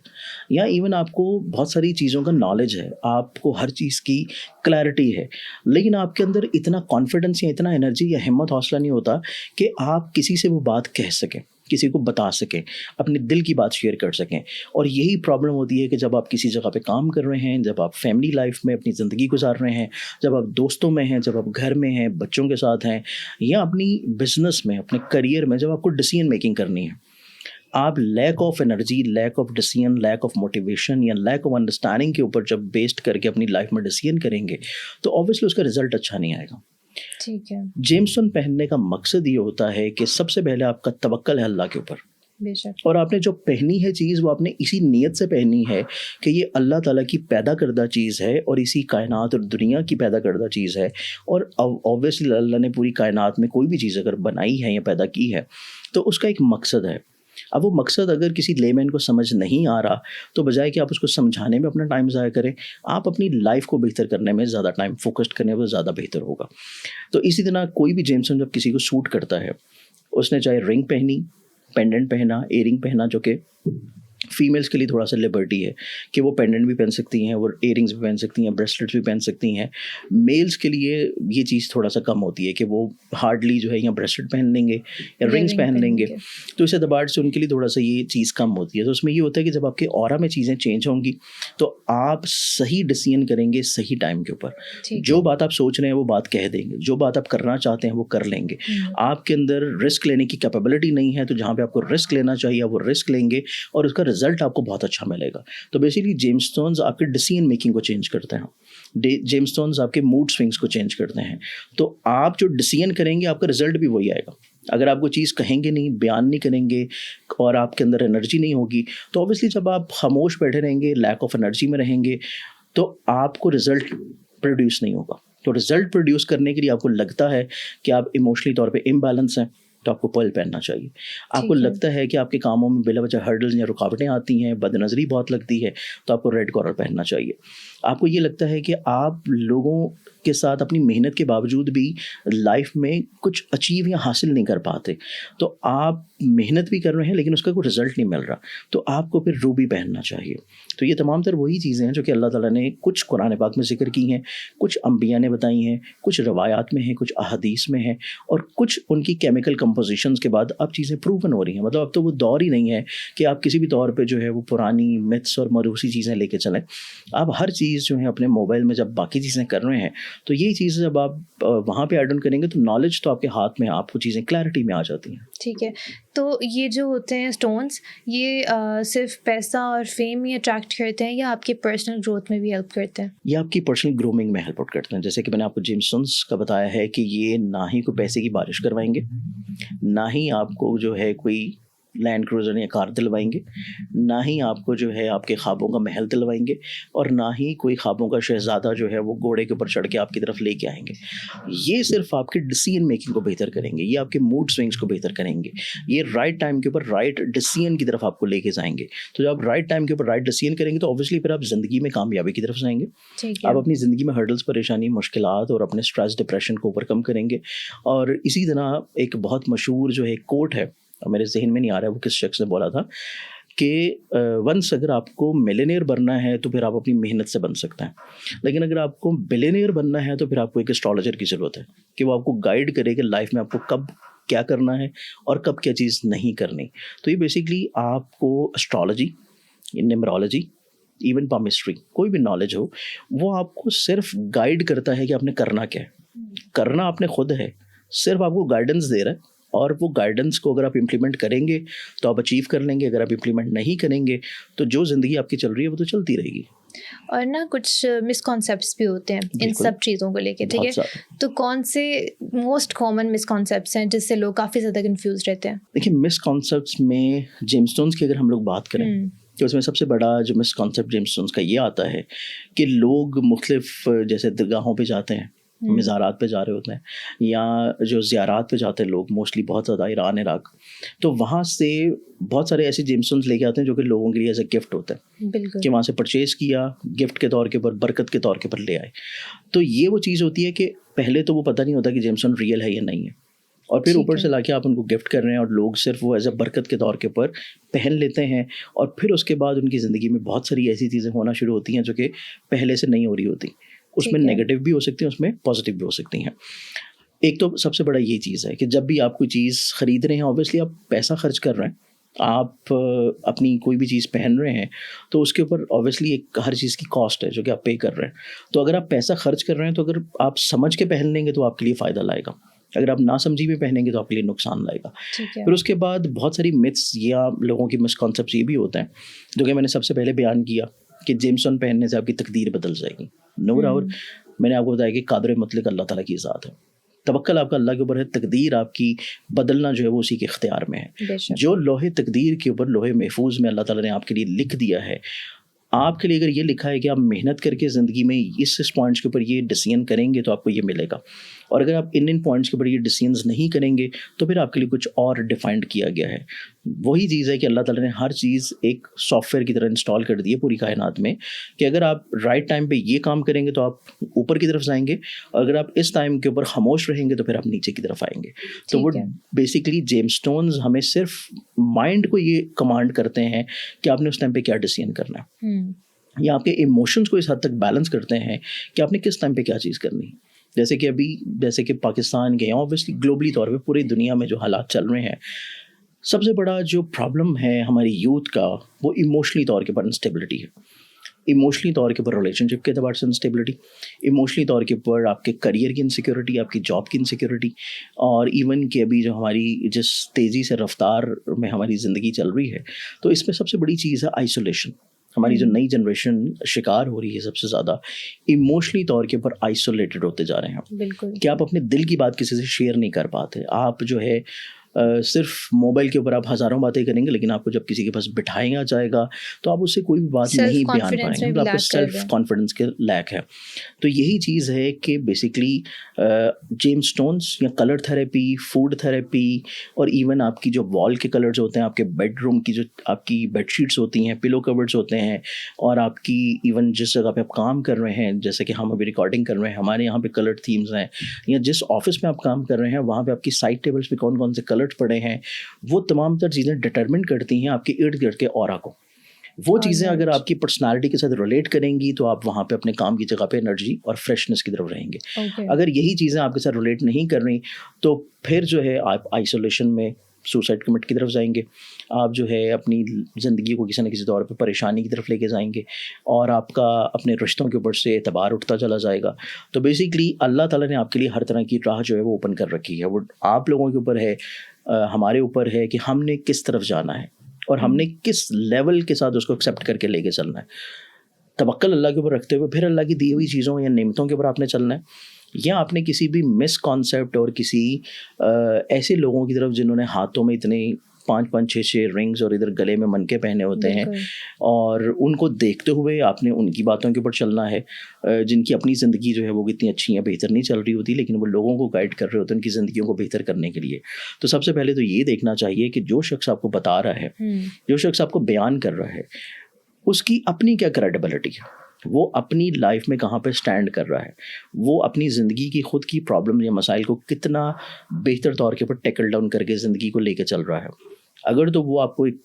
या इवन आपको बहुत सारी चीज़ों का नॉलेज है, आपको हर चीज़ की क्लैरिटी है, लेकिन आपके अंदर इतना कॉन्फिडेंस या इतना एनर्जी या हिम्मत हौसला नहीं होता कि आप किसी से वो बात कह सकें, किसी को बता सकें, अपने दिल की बात शेयर कर सकें। और यही प्रॉब्लम होती है कि जब आप किसी जगह पे काम कर रहे हैं, जब आप फैमिली लाइफ में अपनी ज़िंदगी गुजार रहे हैं, जब आप दोस्तों में हैं, जब आप घर में हैं, बच्चों के साथ हैं, या अपनी बिजनेस में, अपने करियर में, जब आपको डिसीजन मेकिंग करनी है, आप lack of energy, lack of decision, lack of motivation या लैक ऑफ अंडरस्टैंडिंग के ऊपर जब बेस्ड करके अपनी लाइफ में डिसीजन करेंगे तो ऑब्वियसली उसका रिजल्ट अच्छा नहीं आएगा। ठीक है। जेमस्टोन पहनने का मकसद ये होता है कि सबसे पहले आपका तवक्कल है अल्लाह के ऊपर, बेशक, और और आपने जो पहनी है चीज़ वो आपने इसी नीयत से पहनी है कि ये अल्लाह ताला की पैदा करदा चीज़ है और इसी कायनात और दुनिया की पैदा करदा चीज़ है। और ऑब्वियसली अल्लाह ने पूरी कायनात में कोई भी चीज़ अगर बनाई है या पैदा की है तो उसका एक मकसद है। अब वो मकसद अगर किसी लेमैन को समझ नहीं आ रहा तो बजाय कि आप उसको समझाने में अपना टाइम ज़ाया करें, आप अपनी लाइफ को बेहतर करने में ज़्यादा टाइम फोकस्ड करने में ज़्यादा बेहतर होगा। तो इसी तरह कोई भी जेमस्टोन जब किसी को सूट करता है, उसने चाहे रिंग पहनी, पेंडेंट पहना, इयरिंग पहना, जो कि फीमेल्स के लिए थोड़ा सा लिबर्टी है कि वो पेंडेंट भी पहन सकती हैं, वो इयरिंग्स भी पहन सकती हैं, ब्रेसलेट्स भी पहन सकती हैं। मेल्स के लिए ये चीज़ थोड़ा सा कम होती है कि वो हार्डली जो है या ब्रेसलेट पहन लेंगे या रिंग्स पहन लेंगे, तो इस एतबार से उनके लिए थोड़ा सा ये चीज़ कम होती है। तो उसमें ये होता है कि जब आपके ऑरा में चीज़ें चेंज होंगी तो आप सही डिसीजन करेंगे सही टाइम के ऊपर। जो बात आप सोच रहे हैं वो बात कह देंगे, जो बात आप करना चाहते हैं वो कर लेंगे। आपके अंदर रिस्क लेने की कैपेबिलिटी नहीं है तो जहाँ पे आपको रिस्क लेना चाहिए वो रिस्क लेंगे और उसका रिजल्ट आपको बहुत अच्छा मिलेगा। तो बेसिकली जेमस्टोन्स आपके डिसीजन मेकिंग को चेंज करते हैं, जेमस्टोन्स आपके मूड स्विंग्स को चेंज करते हैं। तो आप जो डिसीजन करेंगे आपका रिजल्ट भी वही आएगा। अगर आप कोई चीज़ कहेंगे नहीं, बयान नहीं करेंगे और आपके अंदर एनर्जी नहीं होगी तो ऑब्वियसली जब आप खामोश बैठे रहेंगे, लैक ऑफ एनर्जी में रहेंगे, तो आपको रिजल्ट प्रोड्यूस नहीं होगा। तो रिजल्ट प्रोड्यूस करने के लिए आपको लगता है कि आप इमोशनली तौर पे इम्बैलेंस हैं तो आपको पर्ल पहनना चाहिए। आपको लगता है कि आपके कामों में बिला वजह हर्डल्स या रुकावटें आती हैं, बदनज़री बहुत लगती है, तो आपको रेड कॉलर पहनना चाहिए। आपको ये लगता है कि आप लोगों के साथ अपनी मेहनत के बावजूद भी लाइफ में कुछ अचीव या हासिल नहीं कर पाते, तो आप मेहनत भी कर रहे हैं लेकिन उसका कोई रिजल्ट नहीं मिल रहा, तो आपको फिर रूबी पहनना चाहिए। तो ये तमाम तर वही चीज़ें हैं जो कि अल्लाह ताला ने कुछ कुरान पाक में ज़िक्र की हैं, कुछ अंबिया ने बताई हैं, कुछ रवायात में हैं, कुछ अहादीस में हैं, और कुछ उनकी केमिकल कंपोजिशंस के बाद अब चीज़ें प्रूवन हो रही हैं। मतलब अब तो वो दौर ही नहीं है कि आप किसी भी तौर पे जो है वो पुरानी मिथ्स और मरूसी चीज़ें लेके चलें। आप हर चीज़ जो है अपने मोबाइल में जब बाकी चीज़ें कर रहे हैं, तो यही चीज़ें जब आप वहाँ पे ऐड ऑन करेंगे तो नॉलेज तो आपके हाथ में, आपको चीज़ें क्लैरिटी में आ जाती हैं। ठीक है, तो ये जो होते हैं स्टोन्स, ये सिर्फ पैसा और फेम ही अट्रैक्ट करते हैं या आपके पर्सनल ग्रोथ में भी हेल्प करते हैं? ये आपकी पर्सनल ग्रूमिंग में हेल्प आउट करते हैं। जैसे कि मैंने आपको जेमस्टोन्स का बताया है कि ये ना ही कोई पैसे की बारिश करवाएंगे, ना ही आपको जो है कोई लैंड क्रूजर या कार दिलवाएंगे, ना ही आपको जो है आपके ख्वाबों का महल दिलवाएंगे, और ना ही कोई ख्वाबों का शहजादा जो है वो घोड़े के ऊपर चढ़ के आपकी तरफ लेके आएंगे। ये सिर्फ आपकी डिसीजन मेकिंग को बेहतर करेंगे, ये आपके मूड स्विंग्स को बेहतर करेंगे, ये राइट टाइम के ऊपर राइट डिसीजन की तरफ आपको लेके जाएंगे। तो जब आप राइट टाइम के ऊपर राइट डिसीजन करेंगे तो ऑब्वियसली फिर आप ज़िंदगी में कामयाबी की तरफ जाएंगे। ठीक है। आप अपनी ज़िंदगी में हर्डल्स, परेशानी, मुश्किलात और अपने स्ट्रेस, डिप्रेशन को ओवरकम करेंगे। और इसी तरह एक बहुत मशहूर जो है कोट है, मेरे जहन में नहीं आ रहा है वो किस शख्स ने बोला था, कि वंस अगर आपको मिलियनेयर बनना है तो फिर आप अपनी मेहनत से बन सकते हैं, लेकिन अगर आपको बिलियनेयर बनना है तो फिर आपको एक एस्ट्रोलॉजर की ज़रूरत है कि वो आपको गाइड करे कि लाइफ में आपको कब क्या करना है और कब क्या चीज़ नहीं करनी। तो ये बेसिकली आपको एस्ट्रोलॉजी, न्यूमरोलॉजी, इवन पामिस्ट्री, कोई भी नॉलेज हो, वो आपको सिर्फ गाइड करता है कि आपने करना क्या है। करना आपने खुद है, सिर्फ आपको गाइडेंस दे रहा है, और वो गाइडेंस को अगर आप इम्प्लीमेंट करेंगे तो आप अचीव कर लेंगे। अगर आप इम्प्लीमेंट नहीं करेंगे तो जो ज़िंदगी आपकी चल रही है वो तो चलती रहेगी। और ना कुछ मिसकॉन्सेप्ट्स भी होते हैं इन बिल्कुल। सब चीज़ों को लेके, ठीक है? बहुत ज़्यादा। तो कौन से मोस्ट कॉमन मिसकॉन्सेप्ट्स हैं जिससे लोग काफ़ी ज़्यादा कंफ्यूज रहते हैं? देखिए, मिसकॉन्सेप्ट्स में जेमस्टोन्स की अगर हम लोग बात करें तो उसमें सबसे बड़ा जो मिसकॉन्सेप्ट जेमस्टोन्स का ये आता है कि लोग मुख्तलिफ जैसे दरगाहों पे जाते हैं, मज़ारात पे जा रहे होते हैं, या जो ज़ियारात पे जाते हैं लोग मोस्टली बहुत ज़्यादा ईरान, इराक, तो वहाँ से बहुत सारे ऐसे जेमस्टोन्स लेके आते हैं जो कि लोगों के लिए एज ए गिफ्ट होता है, बिल्कुल। कि वहाँ से परचेज़ किया, गिफ्ट के तौर के ऊपर, बरकत के तौर के ऊपर ले आए। तो ये वो चीज़ होती है कि पहले तो वो पता नहीं होता कि जेमस्टोन रियल है या नहीं है, और फिर ठीक ऊपर है। से लाके आप उनको गिफ्ट कर रहे हैं और लोग सिर्फ वो एज ए बरकत के तौर के ऊपर पहन लेते हैं, और फिर उसके बाद उनकी ज़िंदगी में बहुत सारी ऐसी चीज़ें होना शुरू होती हैं जो कि पहले से नहीं हो रही होती। उसमें ठीक है। नेगेटिव भी हो सकती हैं, उसमें पॉजिटिव भी हो सकती हैं। एक तो सबसे बड़ा ये चीज़ है कि जब भी आप कोई चीज़ ख़रीद रहे हैं, ऑब्वियसली आप पैसा खर्च कर रहे हैं, आप अपनी कोई भी चीज़ पहन रहे हैं, तो उसके ऊपर ऑब्वियसली एक हर चीज़ की कॉस्ट है जो कि आप पे कर रहे हैं। तो अगर आप पैसा खर्च कर रहे हैं तो अगर आप समझ के पहन लेंगे तो आपके लिए फ़ायदा लाएगा, अगर आप ना समझी में पहनेंगे तो आपके लिए नुकसान लाएगा। ठीक है। फिर उसके बाद बहुत सारी मिथ्स या लोगों की मिसकॉन्सेप्ट्स ये भी होते हैं जो कि मैंने सबसे पहले बयान किया कि जेमस्टोन पहनने से आपकी तकदीर बदल जाएगी। नूर, और मैंने आपको बताया कि कादर मुतलक अल्लाह ताला की ज़ात है, तवक्कल आपका अल्लाह के ऊपर है, तकदीर आपकी बदलना जो है वो उसी के इख्तियार में है। बेशक। जो लोहे तकदीर के ऊपर, लोहे महफूज में अल्लाह ताला ने आपके लिए लिख दिया है, आपके लिए अगर ये लिखा है कि आप मेहनत करके ज़िंदगी में इस पॉइंट्स के ऊपर ये डिसीजन करेंगे तो आपको ये मिलेगा, और अगर आप इन पॉइंट्स के ऊपर ये डिसीजंस नहीं करेंगे तो फिर आपके लिए कुछ और डिफाइंड किया गया है। वही चीज़ है कि अल्लाह ताला ने हर चीज़ एक सॉफ्टवेयर की तरह इंस्टॉल कर दी है पूरी कायनात में, कि अगर आप राइट टाइम पे ये काम करेंगे तो आप ऊपर की तरफ जाएंगे, और अगर आप इस टाइम के ऊपर खामोश रहेंगे तो फिर आप नीचे की तरफ आएंगे। तो वो ठीक है। बेसिकली जेमस्टोन्स हमें सिर्फ माइंड को ये कमांड करते हैं कि आपने उस टाइम पे क्या डिसीजन करना है, या आपके इमोशंस को इस हद तक बैलेंस करते हैं कि आपने किस टाइम पे क्या चीज़ करनी है। जैसे कि पाकिस्तान के, ऑब्वियसली ग्लोबली तौर पे पूरी दुनिया में जो हालात चल रहे हैं, सबसे बड़ा जो प्रॉब्लम है हमारी यूथ का वो इमोशनली तौर के ऊपर अनस्टेबिलिटी है। इमोशनली तौर के ऊपर रिलेशनशिप के अतबार से अनस्टेबिलिटी, इमोशनली तौर के ऊपर आपके करियर की इनसिक्योरिटी, आपकी जॉब की इनसिक्योरिटी, और इवन कि अभी जो हमारी जिस तेज़ी से रफ्तार में हमारी ज़िंदगी चल रही है, तो इसमें सबसे बड़ी चीज़ है आइसोलेशन। हमारी जो नई जनरेशन शिकार हो रही है सबसे ज़्यादा इमोशनली तौर के ऊपर आइसोलेटेड होते जा रहे हैं। बिल्कुल। कि आप अपने दिल की बात किसी से शेयर नहीं कर पाते। आप जो है सिर्फ मोबाइल के ऊपर आप हज़ारों बातें करेंगे, लेकिन आपको जब किसी के पास बिठाया जाएगा तो आप उससे कोई भी बात नहीं बयान पाएंगे, मतलब आपको सेल्फ कॉन्फिडेंस के लैक है। तो यही चीज़ है कि बेसिकली जेमस्टोन्स या कलर थेरेपी, फूड थेरेपी, और इवन आपकी जो वॉल के कलर्स होते हैं, आपके बेडरूम की जो आपकी बेडशीट्स होती हैं, पिलो कवर्स होते हैं, और आपकी इवन जिस जगह पे आप काम कर रहे हैं, जैसे कि हम अभी रिकॉर्डिंग कर रहे हैं, हमारे यहाँ पे कलर थीम्स हैं, या जिस ऑफिस में आप काम कर रहे हैं वहाँ पे आपकी साइड टेबल्स पे कौन कौन से कलर कलर्स पड़े हैं, वो तमाम तर चीज़ें डिटरमिन करती हैं आपके इर्द गिर्द के ऑरा को। वो चीज़ें अगर ऑलराइट। आपकी पर्सनालिटी के साथ रिलेट करेंगी तो आप वहाँ पे अपने काम की जगह पे एनर्जी और फ्रेशनेस की तरफ रहेंगे। ओके। अगर यही चीज़ें आपके साथ रिलेट नहीं कर रही तो फिर जो है आप आइसोलेशन में सुसाइड कमिट की तरफ जाएंगे, आप जो है अपनी ज़िंदगी को किसी न किसी तौर पे परेशानी की तरफ लेके जाएंगे और आपका अपने रिश्तों के ऊपर से एतबार उठता चला जाएगा। तो बेसिकली अल्लाह ताला ने आपके लिए हर तरह की राह जो है वो ओपन कर रखी है। वो आप लोगों के ऊपर है, हमारे ऊपर है कि हमने किस तरफ जाना है और हमने किस लेवल के साथ उसको एक्सेप्ट करके लेके चलना है। तवक्कल अल्लाह के ऊपर रखते हुए फिर अल्लाह की दी हुई चीज़ों या नेमतों के ऊपर आपने चलना है, या आपने किसी भी मिस कॉन्सेप्ट और किसी ऐसे लोगों की तरफ जिन्होंने हाथों में इतने 5-5 6-6 रिंग्स और इधर गले में मनके पहने होते हैं बिल्कुल। और उनको देखते हुए आपने उनकी बातों के ऊपर चलना है, जिनकी अपनी ज़िंदगी जो है वो इतनी अच्छी या बेहतर नहीं चल रही होती, लेकिन वो लोगों को गाइड कर रहे होते हैं उनकी ज़िंदगियों को बेहतर करने के लिए। तो सबसे पहले तो ये देखना चाहिए कि जो शख्स आपको बता रहा है, जो शख्स आपको बयान कर रहा है, उसकी अपनी क्या क्रेडिबिलिटी है, वो अपनी लाइफ में कहाँ पे स्टैंड कर रहा है, वो अपनी ज़िंदगी की खुद की प्रॉब्लम या मसाइल को कितना बेहतर तौर के ऊपर टैकल डाउन करके ज़िंदगी को लेकर चल रहा है। अगर तो वो आपको एक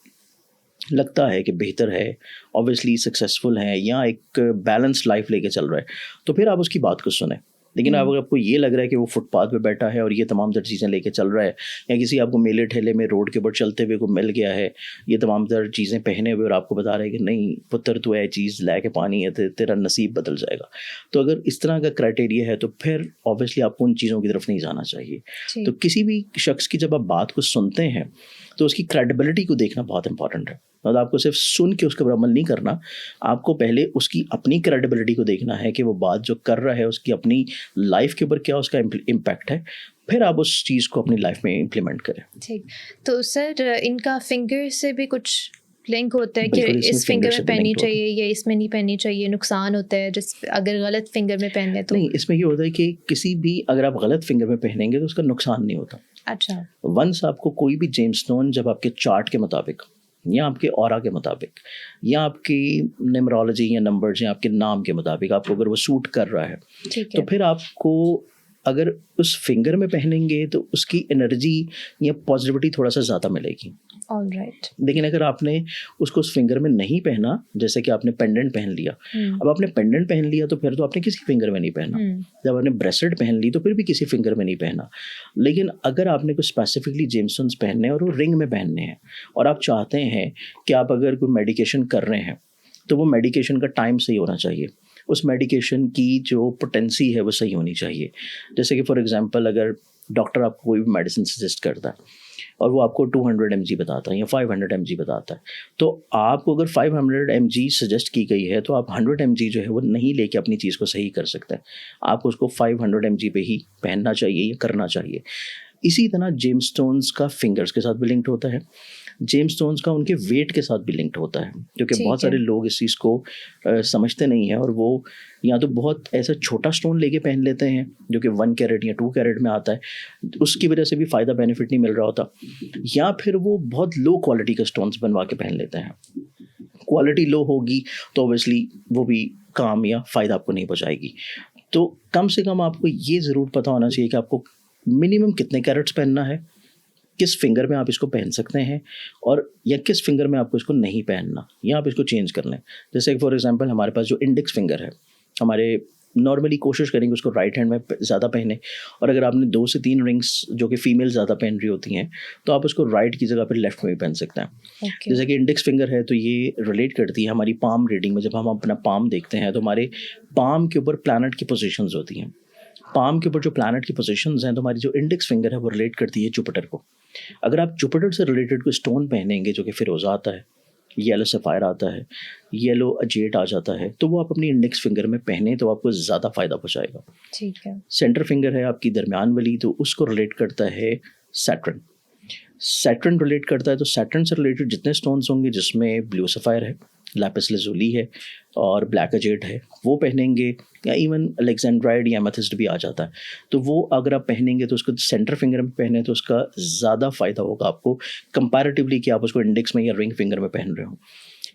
लगता है कि बेहतर है, ऑब्वियसली सक्सेसफुल है या एक बैलेंस्ड लाइफ लेके चल रहा है, तो फिर आप उसकी बात को सुने। लेकिन अगर आपको ये लग रहा है कि वो फुटपाथ पे बैठा है और ये तमाम तर चीज़ें लेके चल रहा है, या किसी आपको मेले ठेले में रोड के ऊपर चलते हुए को मिल गया है ये तमाम तर चीज़ें पहने हुए और आपको बता रहा है कि नहीं पुत्र तू ये चीज़ ला के पानी है तो तेरा नसीब बदल जाएगा, तो अगर इस तरह का क्राइटेरिया है तो फिर ऑब्वियसली आपको उन चीज़ों की तरफ नहीं जाना चाहिए। जी। तो किसी भी शख्स की जब आप बात को सुनते हैं तो उसकी क्रेडिबिलिटी को देखना बहुत इंपॉर्टेंट है। मतलब आपको सिर्फ सुन के उसके ऊपर अमल नहीं करना, आपको पहले उसकी अपनी क्रेडिबिलिटी को देखना है कि वो बात जो कर रहा है उसकी अपनी लाइफ के ऊपर क्या उसका इम्पैक्ट है, फिर आप उस चीज़ को अपनी लाइफ में इम्प्लीमेंट करें। ठीक। तो सर इनका फिंगर से भी कुछ लिंक होता है कि बिल्कुल, इसमें इस फिंगर फिंगर से में भी पहननी लिंक होता है। चाहिए या इसमें नहीं पहननी चाहिए, नुकसान होता है जिस अगर गलत फिंगर में पहन ले तो? नहीं, इसमें ये होता है कि किसी भी अगर आप गलत फिंगर में पहनेंगे तो उसका नुकसान नहीं होता। अच्छा। वंस आपको कोई भी जेम्स स्टोन जब आपके चार्ट के मुताबिक या आपके ऑरा के मुताबिक या आपकी न्यूमरोलॉजी या नंबर्स या आपके नाम के मुताबिक आपको अगर वो सूट कर रहा है, ठीक तो है। फिर आपको अगर उस फिंगर में पहनेंगे तो उसकी एनर्जी या पॉजिटिविटी थोड़ा सा ज़्यादा मिलेगी। All right. लेकिन अगर आपने उसको उस फिंगर में नहीं पहना, जैसे कि आपने पेंडेंट पहन लिया, अब आपने पेंडेंट पहन लिया तो फिर तो आपने किसी फिंगर में नहीं पहना। जब आपने ब्रेसलेट पहन ली तो फिर भी किसी फिंगर में नहीं पहना। लेकिन अगर आपने कुछ स्पेसिफिकली जेमस्टोन्स पहनने हैं और वो रिंग में पहनने हैं और आप चाहते हैं कि आप अगर कोई मेडिकेशन कर रहे हैं तो वो मेडिकेशन का टाइम सही होना चाहिए, उस मेडिकेशन की जो पोटेंसी है वो सही होनी चाहिए। जैसे कि फॉर एग्जांपल अगर डॉक्टर आपको कोई भी मेडिसिन सजेस्ट करता है और वो आपको 200 mg बताता है या 500 mg बताता है, तो आपको अगर 500 mg सजेस्ट की गई है तो आप 100 mg जो है वो नहीं लेके अपनी चीज़ को सही कर सकते हैं। आपको उसको 500 mg पे ही पहनना चाहिए या करना चाहिए। इसी तरह जेमस्टोन्स का फिंगर्स के साथ भी लिंक्ड होता है, जेमस्टोन्स का उनके वेट के साथ भी लिंक्ड होता है, क्योंकि ठीक बहुत है। सारे लोग इस चीज़ को समझते नहीं है और वो या तो बहुत ऐसा छोटा स्टोन लेके पहन लेते हैं जो कि 1 कैरेट या 2 कैरेट में आता है, उसकी वजह से भी फ़ायदा बेनिफिट नहीं मिल रहा होता, या फिर वो बहुत लो क्वालिटी के स्टोन्स बनवा के पहन लेते हैं। क्वालिटी लो होगी तो ऑब्वियसली वो भी काम या फ़ायदा आपको नहीं पहुँचाएगी। तो कम से कम आपको ये ज़रूर पता होना चाहिए कि आपको मिनिमम कितने कैरेट्स पहनना है, किस फिंगर में आप इसको पहन सकते हैं और या किस फिंगर में आपको इसको नहीं पहनना, या आप इसको चेंज कर लें। जैसे फॉर एग्जांपल हमारे पास जो इंडेक्स फिंगर है, हमारे नॉर्मली कोशिश करेंगे उसको राइट हैंड में ज़्यादा पहने, और अगर आपने 2 से 3 रिंग्स जो कि फीमेल ज़्यादा पहन रही होती हैं तो आप उसको राइट की जगह पर लेफ्ट में भी पहन सकते हैं। ओके। जैसे कि इंडेक्स फिंगर है तो ये रिलेट करती है हमारी पाम रीडिंग में। जब हम अपना पाम देखते हैं तो हमारे पाम के ऊपर प्लैनेट की पोजीशंस होती हैं, पाम के ऊपर जो प्लैनेट की पोजीशंस हैं तो हमारी जो इंडेक्स फिंगर है वो रिलेट करती है जुपिटर को। अगर आप जुपिटर से रिलेटेड कोई स्टोन पहनेंगे जो कि फिरोज़ा आता है, येलो सफ़ायर आता है, येलो अजेट आ जाता है, तो वो आप अपनी इंडेक्स फिंगर में पहने तो आपको ज़्यादा फ़ायदा पहुँचाएगा। ठीक है। सेंटर फिंगर है आपकी दरमियान वाली, तो उसको रिलेट करता है सैटर्न। सैटर्न रिलेट करता है तो सैटर्न से रिलेटेड जितने स्टोन्स होंगे जिसमें ब्लू सफ़ायर है, लैपिस lazuli है और ब्लैक अजेट है, वो पहनेंगे, या इवन अलेक्जेंड्राइड या एमेथिस्ट भी आ जाता है, तो वो अगर आप पहनेंगे तो उसको सेंटर फिंगर में पहने तो उसका ज़्यादा फ़ायदा होगा आपको कंपैरेटिवली कि आप उसको इंडेक्स में या रिंग फिंगर में पहन रहे हो।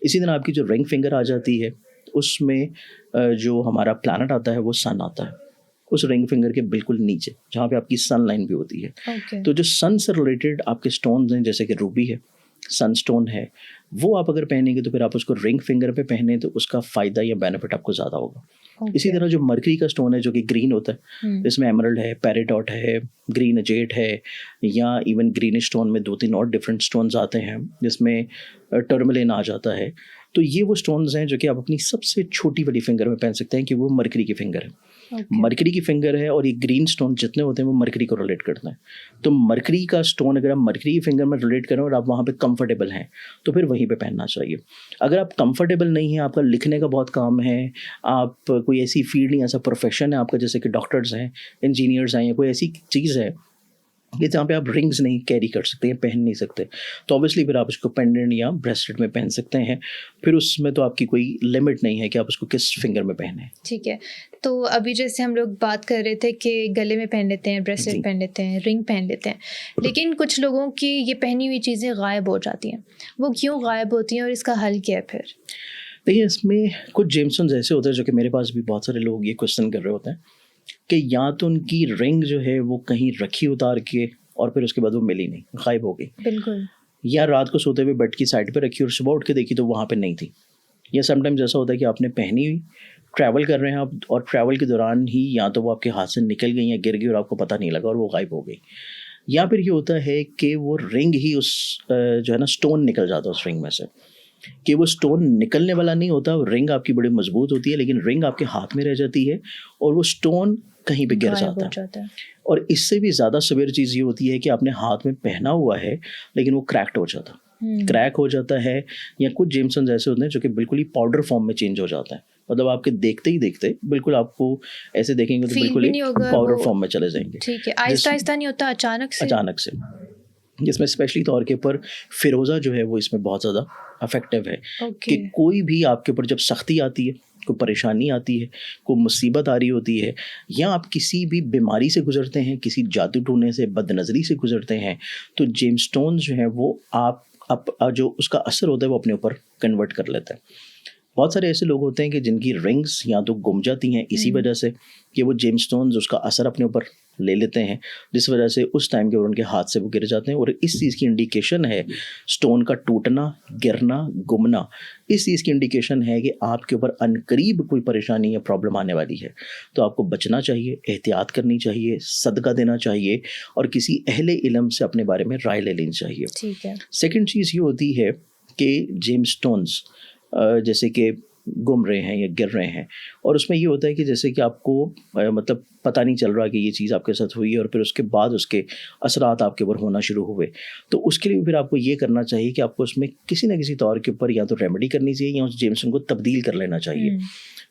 इसी तरह आपकी जो रिंग फिंगर आ जाती है उसमें जो हमारा प्लैनेट आता है वो सन आता है, उस रिंग फिंगर के बिल्कुल नीचे जहाँ पे आपकी सन लाइन भी होती है। ओके। तो जो सन से रिलेटेड आपके स्टोन्स हैं, जैसे कि रूबी है, सनस्टोन है, वो आप अगर पहनेंगे तो फिर आप उसको रिंग फिंगर पे पहने तो उसका फ़ायदा या बेनिफिट आपको ज़्यादा होगा। इसी तरह जो मरकरी का स्टोन है जो कि ग्रीन होता है, इसमें एमरल्ड है, पेरिडॉट है, ग्रीन अजेट है, या इवन ग्रीनिश स्टोन में 2-3 और डिफरेंट स्टोन्स आते हैं जिसमें टर्मलिन आ जाता है। तो ये वो स्टोन्स हैं जो कि आप अपनी सबसे छोटी वाली फिंगर में पहन सकते हैं कि वो मरकरी की फिंगर है। मरकरी की फिंगर है और ये ग्रीन स्टोन जितने होते हैं वो मरकरी को रिलेट करते हैं। तो मरकरी का स्टोन अगर आप मरकरी की फिंगर में रिलेट करें और आप वहाँ पे कंफर्टेबल हैं तो फिर वहीं पे पहनना चाहिए। अगर आप कंफर्टेबल नहीं हैं, आपका लिखने का बहुत काम है, आप कोई ऐसी फील्ड नहीं, ऐसा प्रोफेशन है आपका जैसे कि डॉक्टर्स हैं, इंजीनियर्स हैं, या कोई ऐसी चीज़ है कि जहाँ पे आप रिंग्स नहीं कैरी कर सकते हैं, पहन नहीं सकते, तो ऑब्वियसली फिर आप उसको पेंडेंट या ब्रेसलेट में पहन सकते हैं। फिर उसमें तो आपकी कोई लिमिट नहीं है कि आप उसको किस फिंगर में पहने। ठीक है। तो अभी जैसे हम लोग बात कर रहे थे कि गले में पहन लेते हैं, ब्रेसलेट पहन लेते हैं, रिंग पहन लेते हैं, लेकिन कुछ लोगों की ये पहनी हुई चीज़ें गायब हो जाती हैं। वो क्यों गायब होती हैं और इसका हल क्या है फिर? देखिए, इसमें कुछ जेम्सटोन्स ऐसे होते हैं जो कि मेरे पास भी बहुत सारे लोग ये क्वेश्चन कर रहे होते हैं कि या तो उनकी रिंग जो है वो कहीं रखी उतार के और फिर उसके बाद वो मिली नहीं, गायब हो गई, बिल्कुल, या रात को सोते हुए बेड की साइड पे रखी और सुबह उठ के देखी तो वहाँ पे नहीं थी, या समटाइम्स ऐसा होता है कि आपने पहनी हुई, ट्रैवल कर रहे हैं आप और ट्रैवल के दौरान ही या तो वो आपके हाथ से निकल गई या गिर गई और आपको पता नहीं लगा और वो गायब हो गई, या फिर ये होता है कि वो रिंग ही उस जो है ना स्टोन निकल जाता है उस रिंग में से, कि वो स्टोन निकलने वाला नहीं होता, रिंग आपकी बड़ी मजबूत होती है लेकिन रिंग आपके हाथ में रह जाती है और वो स्टोन कहीं पे गिर जाता है। और इससे भी ज़्यादा सिवियर चीज़ ये होती है कि आपने हाथ में पहना हुआ है लेकिन वो क्रैक्ड हो जाता है, क्रैक हो जाता है, या कुछ जेम्सटोन्स ऐसे होते हैं जो कि बिल्कुल ही पाउडर फॉर्म में चेंज हो जाता है, मतलब आपके देखते ही देखते बिल्कुल आपको ऐसे देखेंगे तो बिल्कुल ही पाउडर फॉर्म में चले जाएंगे। ठीक है, आहिस्ता आहिस्ता नहीं होता, अचानक से जिसमें स्पेशली तौर के ऊपर फिरोज़ा जो है वो इसमें बहुत ज़्यादा अफेक्टिव है। कि कोई भी आपके ऊपर जब सख्ती आती है, कोई परेशानी आती है, कोई मुसीबत आ रही होती है, या आप किसी भी बीमारी से गुजरते हैं, किसी जादू टोने से, बदनज़री से गुजरते हैं, तो जेम्सटोन्स जो हैं वो आप जो उसका असर होता है वो अपने ऊपर कन्वर्ट कर लेता है। बहुत सारे ऐसे लोग होते हैं कि जिनकी रिंग्स या तो गुम जाती हैं इसी वजह से कि वो जेम्सटोन्स उसका असर अपने ऊपर ले लेते हैं, जिस वजह से उस टाइम के उनके हाथ से वो गिर जाते हैं। और इस चीज़ की इंडिकेशन है स्टोन का टूटना, गिरना, गुमना, इस चीज़ की इंडिकेशन है कि आपके ऊपर अनकरीब कोई परेशानी या प्रॉब्लम आने वाली है। तो आपको बचना चाहिए, एहतियात करनी चाहिए, सदका देना चाहिए और किसी अहले इल्म से अपने बारे में राय ले लेनी चाहिए। ठीक है। सेकेंड चीज़ ये होती है कि जेम्सटोन्स जैसे कि गुम रहे हैं या गिर रहे हैं, और उसमें ये होता है कि जैसे कि आपको मतलब पता नहीं चल रहा कि ये चीज़ आपके साथ हुई है और फिर उसके बाद उसके असरात आपके ऊपर होना शुरू हुए, तो उसके लिए फिर आपको ये करना चाहिए कि आपको उसमें किसी न किसी तौर के ऊपर या तो रेमेडी करनी चाहिए या उस जेम्सटोन को तब्दील कर लेना चाहिए।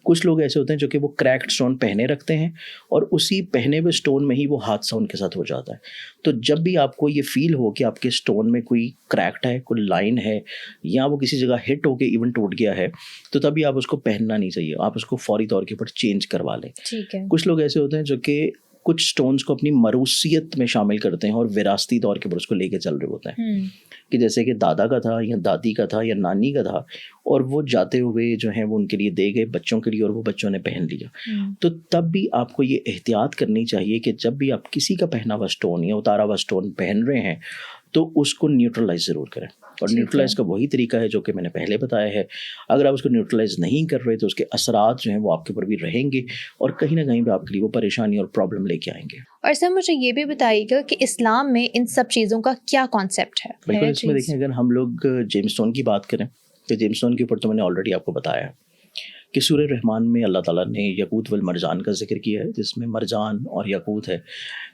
कुछ लोग ऐसे होते हैं जो कि वो क्रैक्ड स्टोन पहने रखते हैं और उसी पहने हुए स्टोन में ही वो हादसा उनके साथ हो जाता है। तो जब भी आपको ये फील हो कि आपके स्टोन में कोई क्रैक्ड है, कोई लाइन है, या वो किसी जगह हिट होके इवन टूट गया है, तो तभी आप उसको पहनना नहीं चाहिए, आप उसको फौरी तौर के ऊपर चेंज करवा लें। ठीक है। कुछ लोग ऐसे होते हैं जो कि कुछ स्टोन्स को अपनी मरूसियत में शामिल करते हैं और विरासती तौर के ऊपर उसको लेके चल रहे होते हैं कि जैसे कि दादा का था या दादी का था या नानी का था और वो जाते हुए जो है वो उनके लिए दे गए बच्चों के लिए और वो बच्चों ने पहन लिया। तो तब भी आपको ये एहतियात करनी चाहिए कि जब भी आप किसी का पहना हुआ स्टोन या उतारा हुआ स्टोन पहन रहे हैं तो उसको न्यूट्रलाइज ज़रूर करें। और न्यूट्रलाइज का वही तरीका है जो कि मैंने पहले बताया है। अगर आप उसको न्यूट्रलाइज नहीं कर रहे तो उसके असरात जो हैं वो आपके ऊपर भी रहेंगे और कहीं ना कहीं पे आपके लिए वो परेशानी और प्रॉब्लम लेके आएंगे। और सर मुझे ये भी बताइएगा कि इस्लाम में इन सब चीज़ों का क्या कॉन्सेप्ट है? बिल्कुल, इसमें देखें अगर हम लोग जेम्सटोन की बात करें तो जेम्सटोन के ऊपर तो मैंने ऑलरेडी आपको बताया है कि सूरह रहमान में अल्लाह ताला ने यकूत वल मरजान का जिक्र किया है जिसमें मरजान और यकूत है।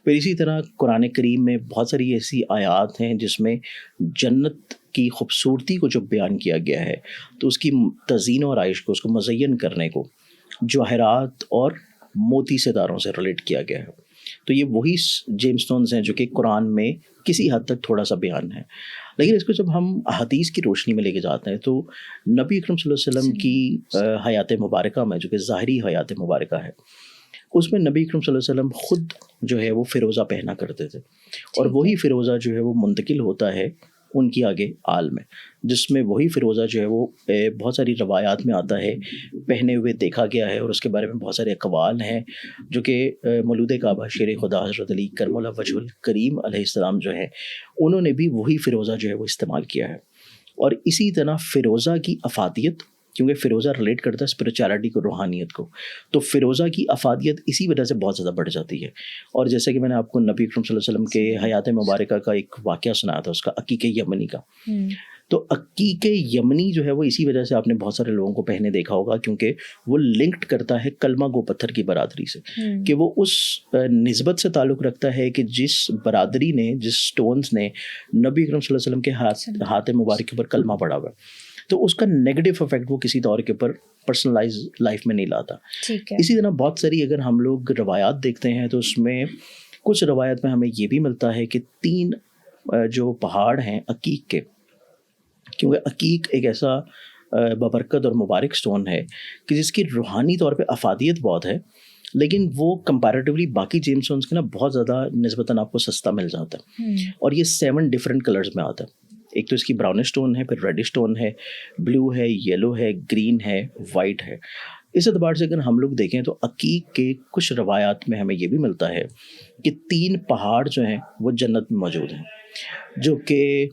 फिर इसी तरह कुरान करीम में बहुत सारी ऐसी आयात हैं जिसमें जन्नत की खूबसूरती को जो बयान किया गया है तो उसकी तज़ीन और आइश को, उसको मुज़य्यन करने को जवाहरात और मोती सितारों से रिलेट किया गया है। तो ये वही जेम्सटोन्स हैं जो कि कुरान में किसी हद तक थोड़ा सा बयान है, लेकिन इसको जब हम हदीस की रोशनी में लेके जाते हैं तो नबी अकरम सल्लल्लाहु अलैहि वसल्लम की हयात मुबारका में जो कि ज़ाहिरी हयात मुबारका है उसमें नबी अकरम सल्लल्लाहु अलैहि वसल्लम ख़ुद जो है वो फ़िरोज़ा पहना करते थे और वही फ़िरोज़ा जो है वो मुंतकिल होता है उनकी आगे आल में, जिसमें वही फ़िरोज़ा जो है वो बहुत सारी रवायात में आता है, पहने हुए देखा गया है और उसके बारे में बहुत सारे अक़वाल हैं जो कि मौलूद काबा शेर खुदा हज़रत अली करमुल्लाह वजहुल करीम अलैहिस्सलाम जो है उन्होंने भी वही फ़िरोज़ा जो है वो इस्तेमाल किया है। और इसी तरह फ़िरोज़ा की अफ़ादियत, क्योंकि फ़िरोज़ा रिलेट करता है स्पिरिचुअलिटी को, रूहानियत को, तो फ़िरोज़ा की अफ़ादियत इसी वजह से बहुत ज़्यादा बढ़ जाती है। और जैसे कि मैंने आपको नबी अकरम सल्लल्लाहु अलैहि वसल्लम के हयात मुबारका का एक वाक़या सुनाया था, उसका अक़ीक़े यमनी का। तो अक़ीक़े यमनी जो है वो इसी वजह से आपने बहुत सारे लोगों को पहने देखा होगा, क्योंकि वो लिंक्ड करता है कलमा गो पत्थर की बरादरी से, कि वो उस निस्बत से ताल्लुक़ रखता है कि जिस बरादरी ने, जिस स्टोन्स ने नबी अकरम सल्लल्लाहु अलैहि वसल्लम के हाथ मुबारक के ऊपर कलमा पढ़ा हुआ है, तो उसका नेगेटिव इफेक्ट वो किसी तौर के ऊपर पर्सनलाइज लाइफ में नहीं लाता। इसी तरह बहुत सारी अगर हम लोग रवायात देखते हैं तो उसमें कुछ रवायात में हमें ये भी मिलता है कि 3 जो पहाड़ हैं अकीक के, क्योंकि अकीक एक ऐसा बबरकत और मुबारक स्टोन है कि जिसकी रूहानी तौर पे अफादियत बहुत है, लेकिन वो कंपैरेटिवली बाकी जेम स्टोन्स के ना बहुत ज़्यादा निस्बतन आपको सस्ता मिल जाता है। और ये 7 डिफरेंट कलर्स में आता है। एक तो इसकी ब्राउनिश स्टोन है, फिर रेडिश स्टोन है, ब्लू है, येलो है, ग्रीन है, वाइट है। इस एतबार से अगर हम लोग देखें तो अकीक के कुछ रवायात में हमें ये भी मिलता है कि 3 पहाड़ जो हैं वो जन्नत में मौजूद हैं, जो कि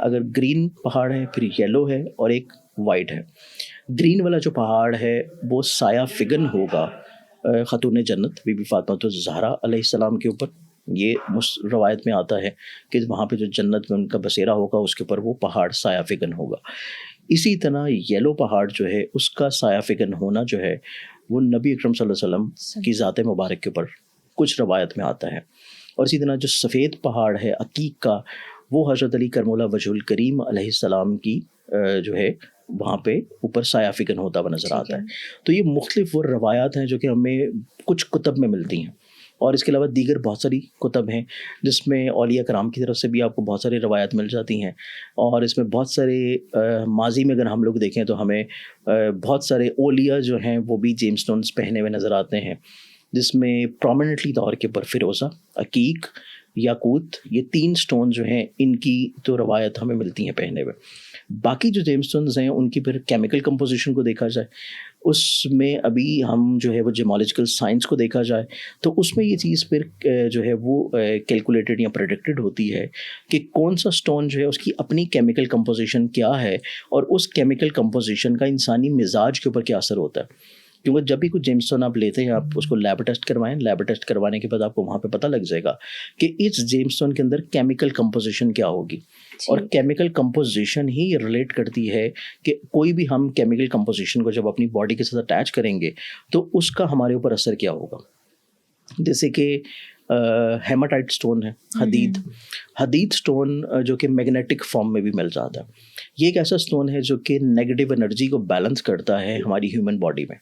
अगर ग्रीन पहाड़ है, फिर येलो है और एक वाइट है। ग्रीन वाला जो पहाड़ है वो साया फिगन होगा ख़ातून जन्नत बीबी फ़ातिमा ज़हरा अलैहिस्सलाम के ऊपर। ये रवायत में आता है कि वहाँ पे जो जन्नत में उनका बसेरा होगा उसके ऊपर वो पहाड़ साया फिगन होगा। इसी तरह येलो पहाड़ जो है उसका साया फिगन होना जो है वो नबी अकरम सल्लल्लाहु अलैहि वसल्लम की ज़ात मुबारक के ऊपर कुछ रवायत में आता है। और इसी तरह जो सफ़ेद पहाड़ है अकीक का, वो हज़रत अली करमुल्लाह वजहुल करीम अलैहिस्सलाम की जो है वहाँ पे ऊपर साया फिगन होता हुआ नज़र आता है। तो ये मुख्तलिफ वो रवायात हैं जो कि हमें कुछ कुतब में मिलती हैं, और इसके अलावा दीगर बहुत सारी कुतब हैं जिसमें औलिया कराम की तरफ से भी आपको बहुत सारी रवायात मिल जाती हैं। और इसमें बहुत सारे माजी में अगर हम लोग देखें तो हमें बहुत सारे औलिया जो हैं वो भी जेम स्टोन्स पहने हुए नज़र आते हैं, जिसमें प्रोमिनेंटली तौर के ऊपर फ़िरोज़ा, अकीक, याकूत, ये 3 स्टोन जो हैं इनकी तो रवायत हमें मिलती हैं पहने हुए। बाकी जो जेम स्टोन्स हैं उनकी फिर केमिकल कंपोजिशन को देखा जाए, उसमें अभी हम जो है वो जेमोलॉजिकल साइंस को देखा जाए तो उसमें ये चीज़ फिर जो है वो कैलकुलेटेड या प्रेडिक्टेड होती है कि कौन सा स्टोन जो है उसकी अपनी केमिकल कंपोजिशन क्या है और उस केमिकल कंपोजिशन का इंसानी मिजाज के ऊपर क्या असर होता है। क्योंकि जब भी कुछ जेमस्टोन आप लेते हैं आप उसको लैब टेस्ट करवाएं, लैब टेस्ट करवाने के बाद आपको वहाँ पे पता लग जाएगा कि इस जेमस्टोन के अंदर केमिकल कंपोजिशन क्या होगी, और केमिकल कंपोजिशन ही रिलेट करती है कि कोई भी हम केमिकल कंपोजिशन को जब अपनी बॉडी के साथ अटैच करेंगे तो उसका हमारे ऊपर असर क्या होगा। जैसे कि हेमाटाइट स्टोन है, हदीद स्टोन जो कि मैग्नेटिक फॉर्म में भी मिल जाता है। ये एक ऐसा स्टोन है जो कि नेगेटिव एनर्जी को बैलेंस करता है हमारी ह्यूमन बॉडी में।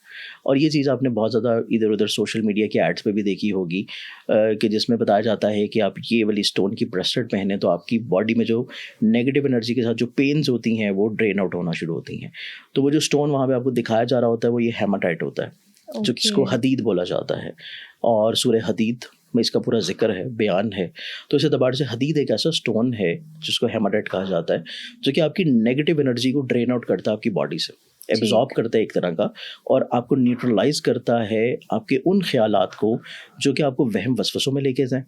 और ये चीज़ आपने बहुत ज़्यादा इधर उधर सोशल मीडिया के एड्स पे भी देखी होगी कि जिसमें बताया जाता है कि आप ये वाली स्टोन की ब्रेसलेट पहने तो आपकी बॉडी में जो नेगेटिव एनर्जी के साथ जो पेन्स होती हैं वो ड्रेन आउट होना शुरू होती हैं। तो वो जो स्टोन वहाँ पर आपको दिखाया जा रहा होता है वो ये हेमाटाइट होता है, जो जिसको हदीद बोला जाता है। और सूरह हदीद में इसका पूरा जिक्र है, बयान है। तो इस एतबार से हदीद एक ऐसा स्टोन है जिसको हेमाटाइट कहा जाता है, जो कि आपकी नेगेटिव एनर्जी को ड्रेन आउट करता है आपकी बॉडी से, एब्जॉर्ब करता है एक तरह का, और आपको न्यूट्रलाइज करता है आपके उन ख्यालात को जो कि आपको वहम वसवसों में लेके जाएं,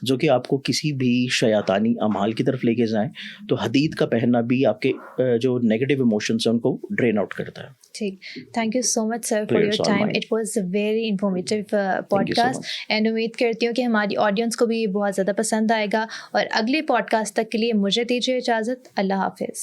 जो कि आपको किसी भी शयातानी अमाल की तरफ लेके जाएं। तो हदीद का पहनना भी आपके जो नेगेटिव इमोशंस हैं उनको ड्रेन आउट करता है। ठीक, thank you so much sir for your time. It was a very informative podcast and उम्मीद करती हूँ कि हमारी ऑडियंस को भी बहुत ज़्यादा पसंद आएगा। और अगले पॉडकास्ट तक के लिए मुझे दीजिए इजाज़त। अल्लाह हाफिज़।